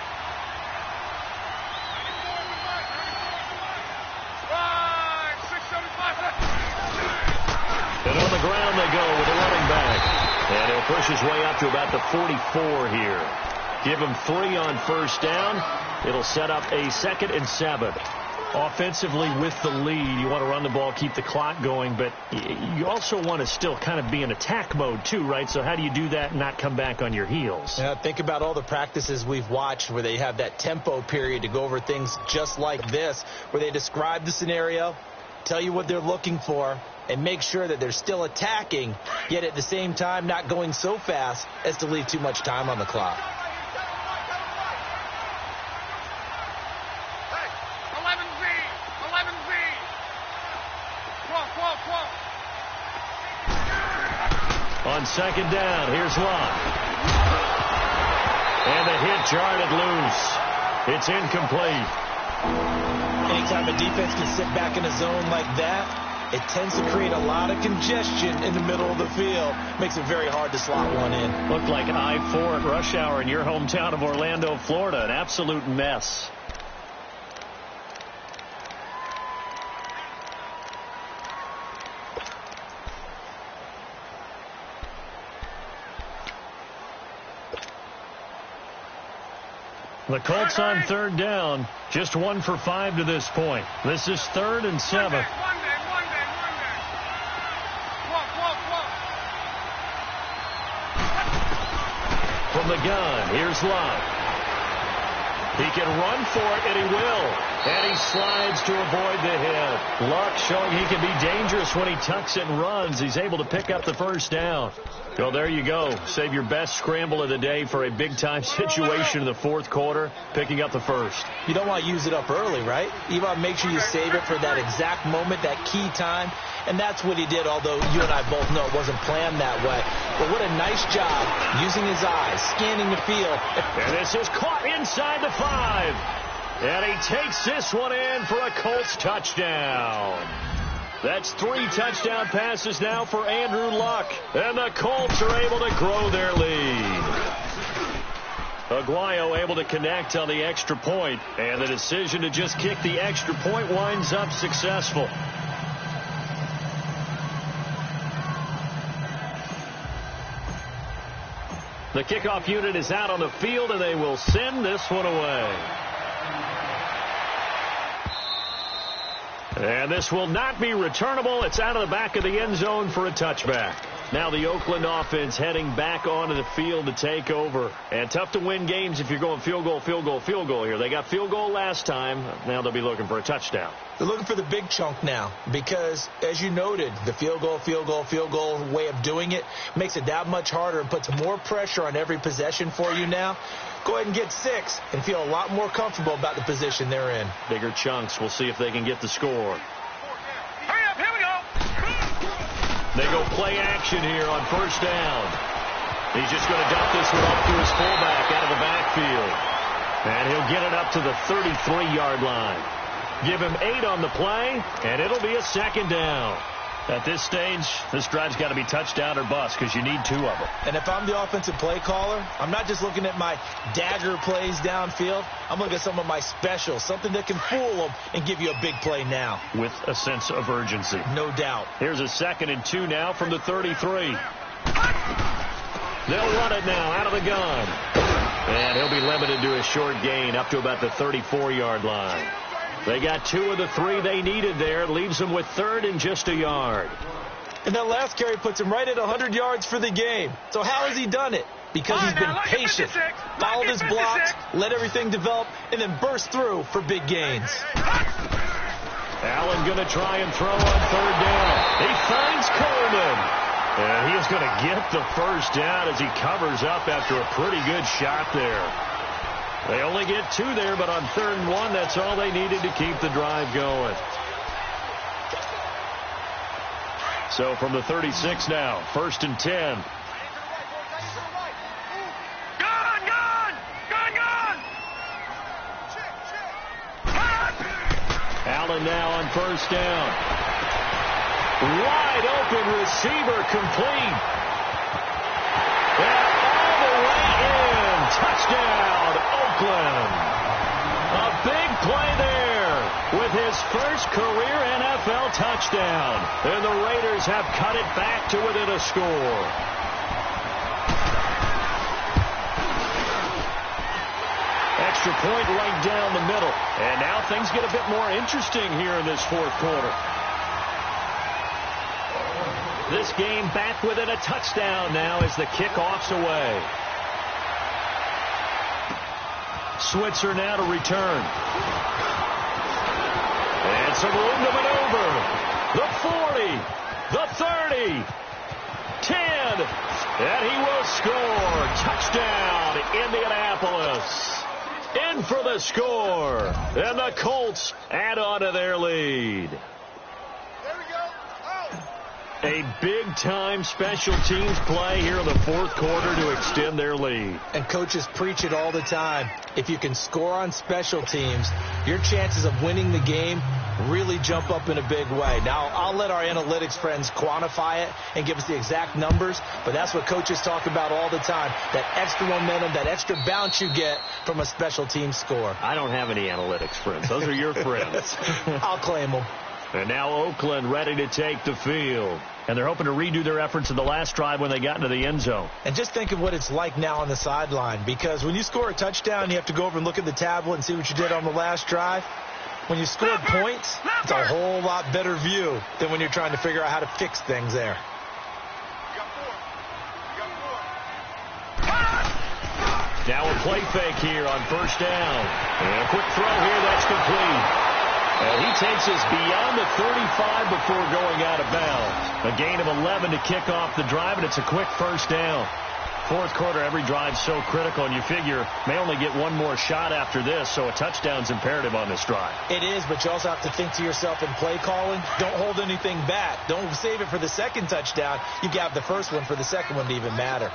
And on the ground they go with a running back. And he'll push his way up to about the 44 here. Give him 3 on first down. It'll set up a 2nd and 7. Offensively with the lead, you want to run the ball, keep the clock going, but you also want to still kind of be in attack mode too, right? So how do you do that and not come back on your heels? Yeah, think about all the practices we've watched where they have that tempo period to go over things just like this, where they describe the scenario, tell you what they're looking for, and make sure that they're still attacking, yet at the same time not going so fast as to leave too much time on the clock. On 2nd down, here's Luck. And the hit jarred it loose. It's incomplete. Anytime a defense can sit back in a zone like that, it tends to create a lot of congestion in the middle of the field. Makes it very hard to slot one in. Looked like I-4 at rush hour in your hometown of Orlando, Florida. An absolute mess. The Colts on 3rd down, just 1 for 5 to this point. This is 3rd and 7. From the gun, here's Luck. He can run for it, and he will. And he slides to avoid the hit. Luck showing he can be dangerous when he tucks it and runs. He's able to pick up the first down. Well, there you go. Save your best scramble of the day for a big-time situation in the 4th quarter, picking up the first. You don't want to use it up early, right? You want to make sure you save it for that exact moment, that key time. And that's what he did, although you and I both know it wasn't planned that way. But what a nice job using his eyes, scanning the field. And this is caught inside the 5. And he takes this one in for a Colts touchdown. That's 3 touchdown passes now for Andrew Luck. And the Colts are able to grow their lead. Aguayo able to connect on the extra point. And the decision to just kick the extra point winds up successful. The kickoff unit is out on the field, and they will send this one away. And this will not be returnable. It's out of the back of the end zone for a touchback. Now the Oakland offense heading back onto the field to take over. And tough to win games if you're going field goal, field goal, field goal here. They got field goal last time. Now they'll be looking for a touchdown. They're looking for the big chunk now because, as you noted, the field goal way of doing it makes it that much harder and puts more pressure on every possession for you now. Go ahead and get 6 and feel a lot more comfortable about the position they're in. Bigger chunks. We'll see if they can get the score. Hurry up, here we go. They go play action here on first down. He's just going to dump this one up to his fullback out of the backfield. And he'll get it up to the 33-yard line. Give him 8 on the play, and it'll be a second down. At this stage, this drive's got to be touchdown or bust because you need 2 of them. And if I'm the offensive play caller, I'm not just looking at my dagger plays downfield. I'm looking at some of my specials, something that can fool them and give you a big play now. With a sense of urgency. No doubt. Here's a 2nd and 2 now from the 33. They'll run it now out of the gun. And he'll be limited to a short gain up to about the 34-yard line. They got 2 of the 3 they needed there. Leaves them with 3rd and just a yard. And that last carry puts him right at 100 yards for the game. So how has he done it? Because he's been patient, followed his blocks, let everything develop, and then burst through for big gains. Allen going to try and throw on 3rd down. He finds Coleman. And he is going to get the first down as he covers up after a pretty good shot there. They only get 2 there, but on 3rd and 1, that's all they needed to keep the drive going. So from the 36 now, 1st and 10. Allen now on 1st down. Wide open receiver complete. And all the way in. Touchdown, Oakland. A big play there with his first career NFL touchdown. And the Raiders have cut it back to within a score. Extra point right down the middle. And now things get a bit more interesting here in this 4th quarter. This game back within a touchdown now as the kickoff's away. Switzer now to return. And some room to maneuver. The 40, the 30, 10, and he will score. Touchdown, Indianapolis. In for the score. And the Colts add on to their lead. A big-time special teams play here in the 4th quarter to extend their lead. And coaches preach it all the time. If you can score on special teams, your chances of winning the game really jump up in a big way. Now, I'll let our analytics friends quantify it and give us the exact numbers, but that's what coaches talk about all the time, that extra momentum, that extra bounce you get from a special team score. I don't have any analytics friends. Those are your friends. I'll claim them. And now Oakland ready to take the field. And they're hoping to redo their efforts in the last drive when they got into the end zone. And just think of what it's like now on the sideline, because when you score a touchdown, you have to go over and look at the tablet and see what you did on the last drive. When you scored points, it's a whole lot better view than when you're trying to figure out how to fix things there. Now a play fake here on 1st down. And a quick throw here, that's complete. And he takes us beyond the 35 before going out of bounds. A gain of 11 to kick off the drive, and it's a quick 1st down. 4th quarter, every drive's so critical, and you figure may only get one more shot after this, so a touchdown's imperative on this drive. It is, but you also have to think to yourself in play calling, don't hold anything back. Don't save it for the 2nd touchdown. You got the 1st one for the 2nd one to even matter.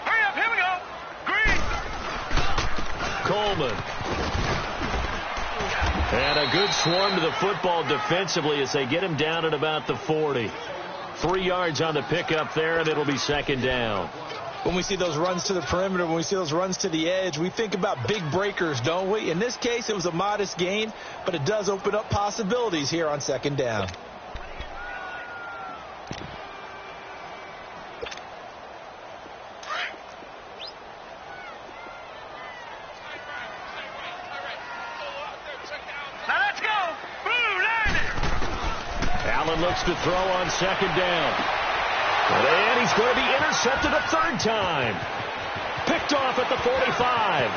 Hurry up, here we go. Green. Coleman. And a good swarm to the football defensively as they get him down at about the 40. 3 yards on the pickup there, and it'll be 2nd down. When we see those runs to the perimeter, when we see those runs to the edge, we think about big breakers, don't we? In this case, it was a modest gain, but it does open up possibilities here on 2nd down. Allen looks to throw on 2nd down. And he's going to be intercepted a third time. Picked off at the 45.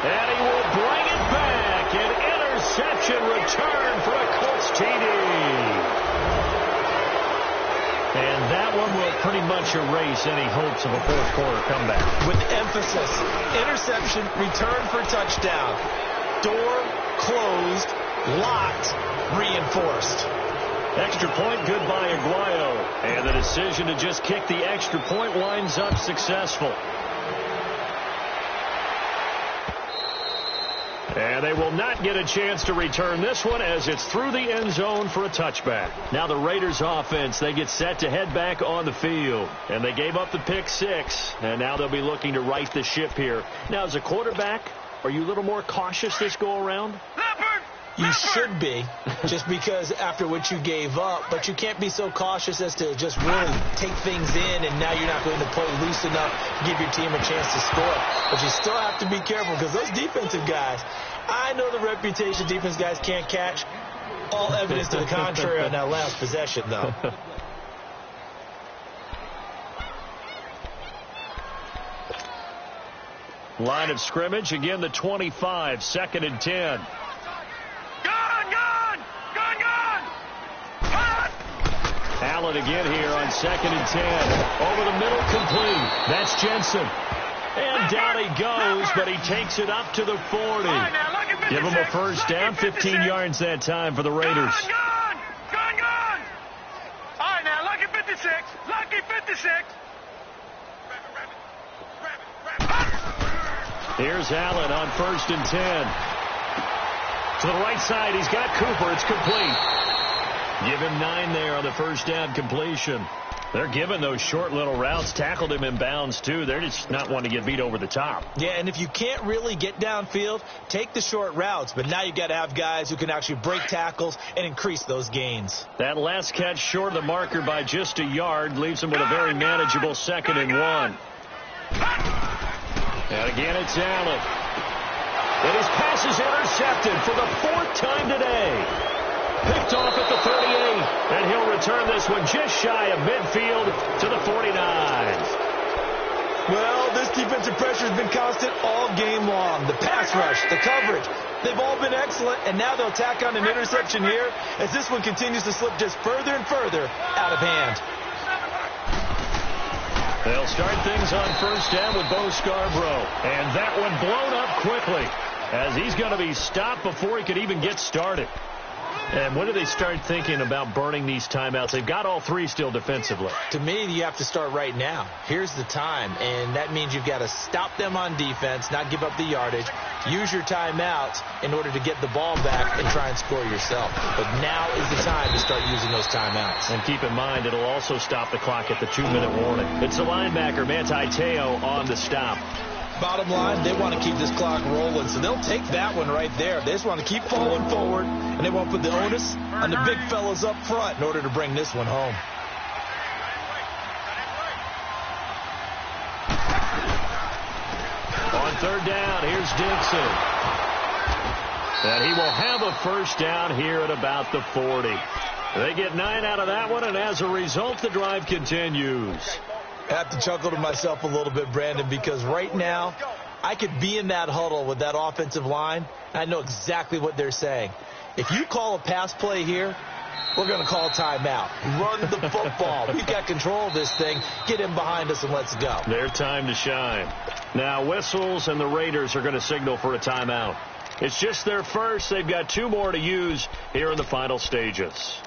And he will bring it back. An interception return for a Colts TD. And that one will pretty much erase any hopes of a fourth quarter comeback. With emphasis, interception, return for touchdown. Door closed, locked, reinforced. Extra point, good by Aguayo. And the decision to just kick the extra point winds up successful. And they will not get a chance to return this one as it's through the end zone for a touchback. Now the Raiders offense, they get set to head back on the field. And they gave up the pick six. And now they'll be looking to right the ship here. Now as a quarterback, are you a little more cautious this go around? You should be, just because after what you gave up, but you can't be so cautious as to just really take things in, and now you're not going to play loose enough to give your team a chance to score. But you still have to be careful because those defensive guys, I know the reputation defense guys can't catch. All evidence to the contrary on that last possession, though. Line of scrimmage, again the 25, 2nd and 10. Allen again here on 2nd and 10. Over the middle, complete. That's Jensen. And down he goes, but he takes it up to the 40. Give him a first down, 15 yards that time for the Raiders. Gone. All right, now, lucky 56. Lucky 56. Here's Allen on 1st and 10. To the right side, he's got Cooper. It's complete. Give him 9 there on the first down completion. They're giving those short little routes. Tackled him in bounds, too. They're just not wanting to get beat over the top. Yeah, and if you can't really get downfield, take the short routes. But now you've got to have guys who can actually break tackles and increase those gains. That last catch short of the marker by just a yard leaves him with a very manageable 2nd and 1. And again, it's Allen. And his pass is intercepted for the 4th time today. Picked off at the 38, and he'll return this one just shy of midfield to the 49. Well, this defensive pressure has been constant all game long. The pass rush, the coverage, they've all been excellent, and now they'll tack on an interception here as this one continues to slip just further and further out of hand. They'll start things on first down with Bo Scarborough, and that one blown up quickly as he's going to be stopped before he could even get started. And when do they start thinking about burning these timeouts? They've got all 3 still defensively. To me, you have to start right now. Here's the time, and that means you've got to stop them on defense, not give up the yardage, use your timeouts in order to get the ball back and try and score yourself. But now is the time to start using those timeouts. And keep in mind, it'll also stop the clock at the 2-minute warning. It's the linebacker, Manti Te'o, on the stop. Bottom line, they want to keep this clock rolling, so they'll take that one right there. They just want to keep falling forward, and they want to put the onus on the big fellas up front in order to bring this one home. On 3rd down, here's Dixon. And he will have a first down here at about the 40. They get 9 out of that one, and as a result, the drive continues. I have to chuckle to myself a little bit, Brandon, because right now I could be in that huddle with that offensive line. I know exactly what they're saying. If you call a pass play here, we're going to call timeout. Run the football. We've got control of this thing. Get in behind us and let's go. Their time to shine. Now whistles and the Raiders are going to signal for a timeout. It's just their first. They've got 2 more to use here in the final stages.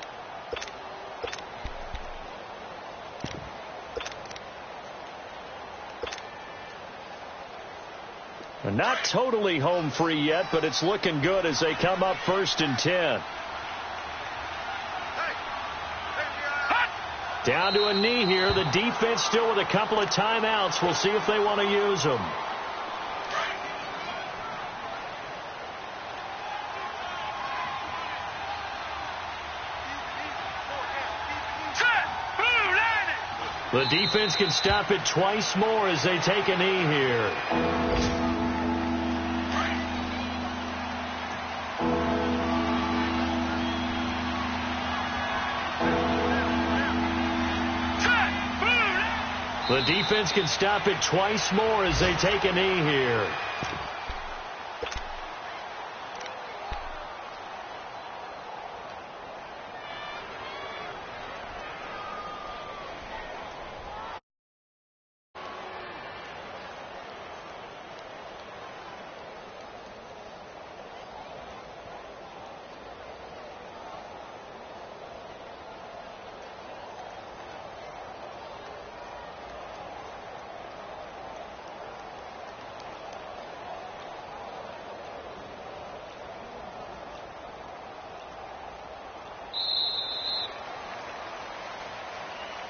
Not totally home free yet, but it's looking good as they come up 1st and 10. Down to a knee here. The defense still with a couple of timeouts. We'll see if they want to use them. The defense can stop it twice more as they take a knee here. The defense can stop it twice more as they take a knee here.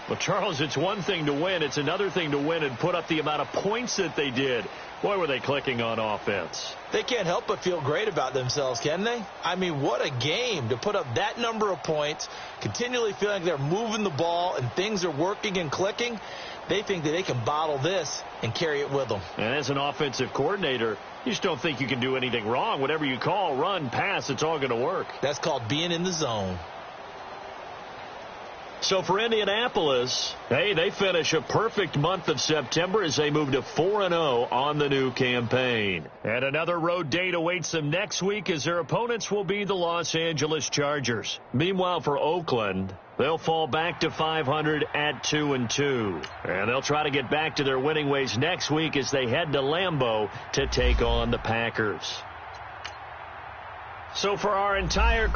Well, Charles, it's one thing to win. It's another thing to win and put up the amount of points that they did. Boy, were they clicking on offense. They can't help but feel great about themselves, can they? I mean, what a game to put up that number of points, continually feeling they're moving the ball and things are working and clicking. They think that they can bottle this and carry it with them. And as an offensive coordinator, you just don't think you can do anything wrong. Whatever you call, run, pass, it's all going to work. That's called being in the zone. So for Indianapolis, hey, they finish a perfect month of September as they move to 4-0 on the new campaign. And another road date awaits them next week as their opponents will be the Los Angeles Chargers. Meanwhile, for Oakland, they'll fall back to 500 at 2-2. And they'll try to get back to their winning ways next week as they head to Lambeau to take on the Packers. So for our entire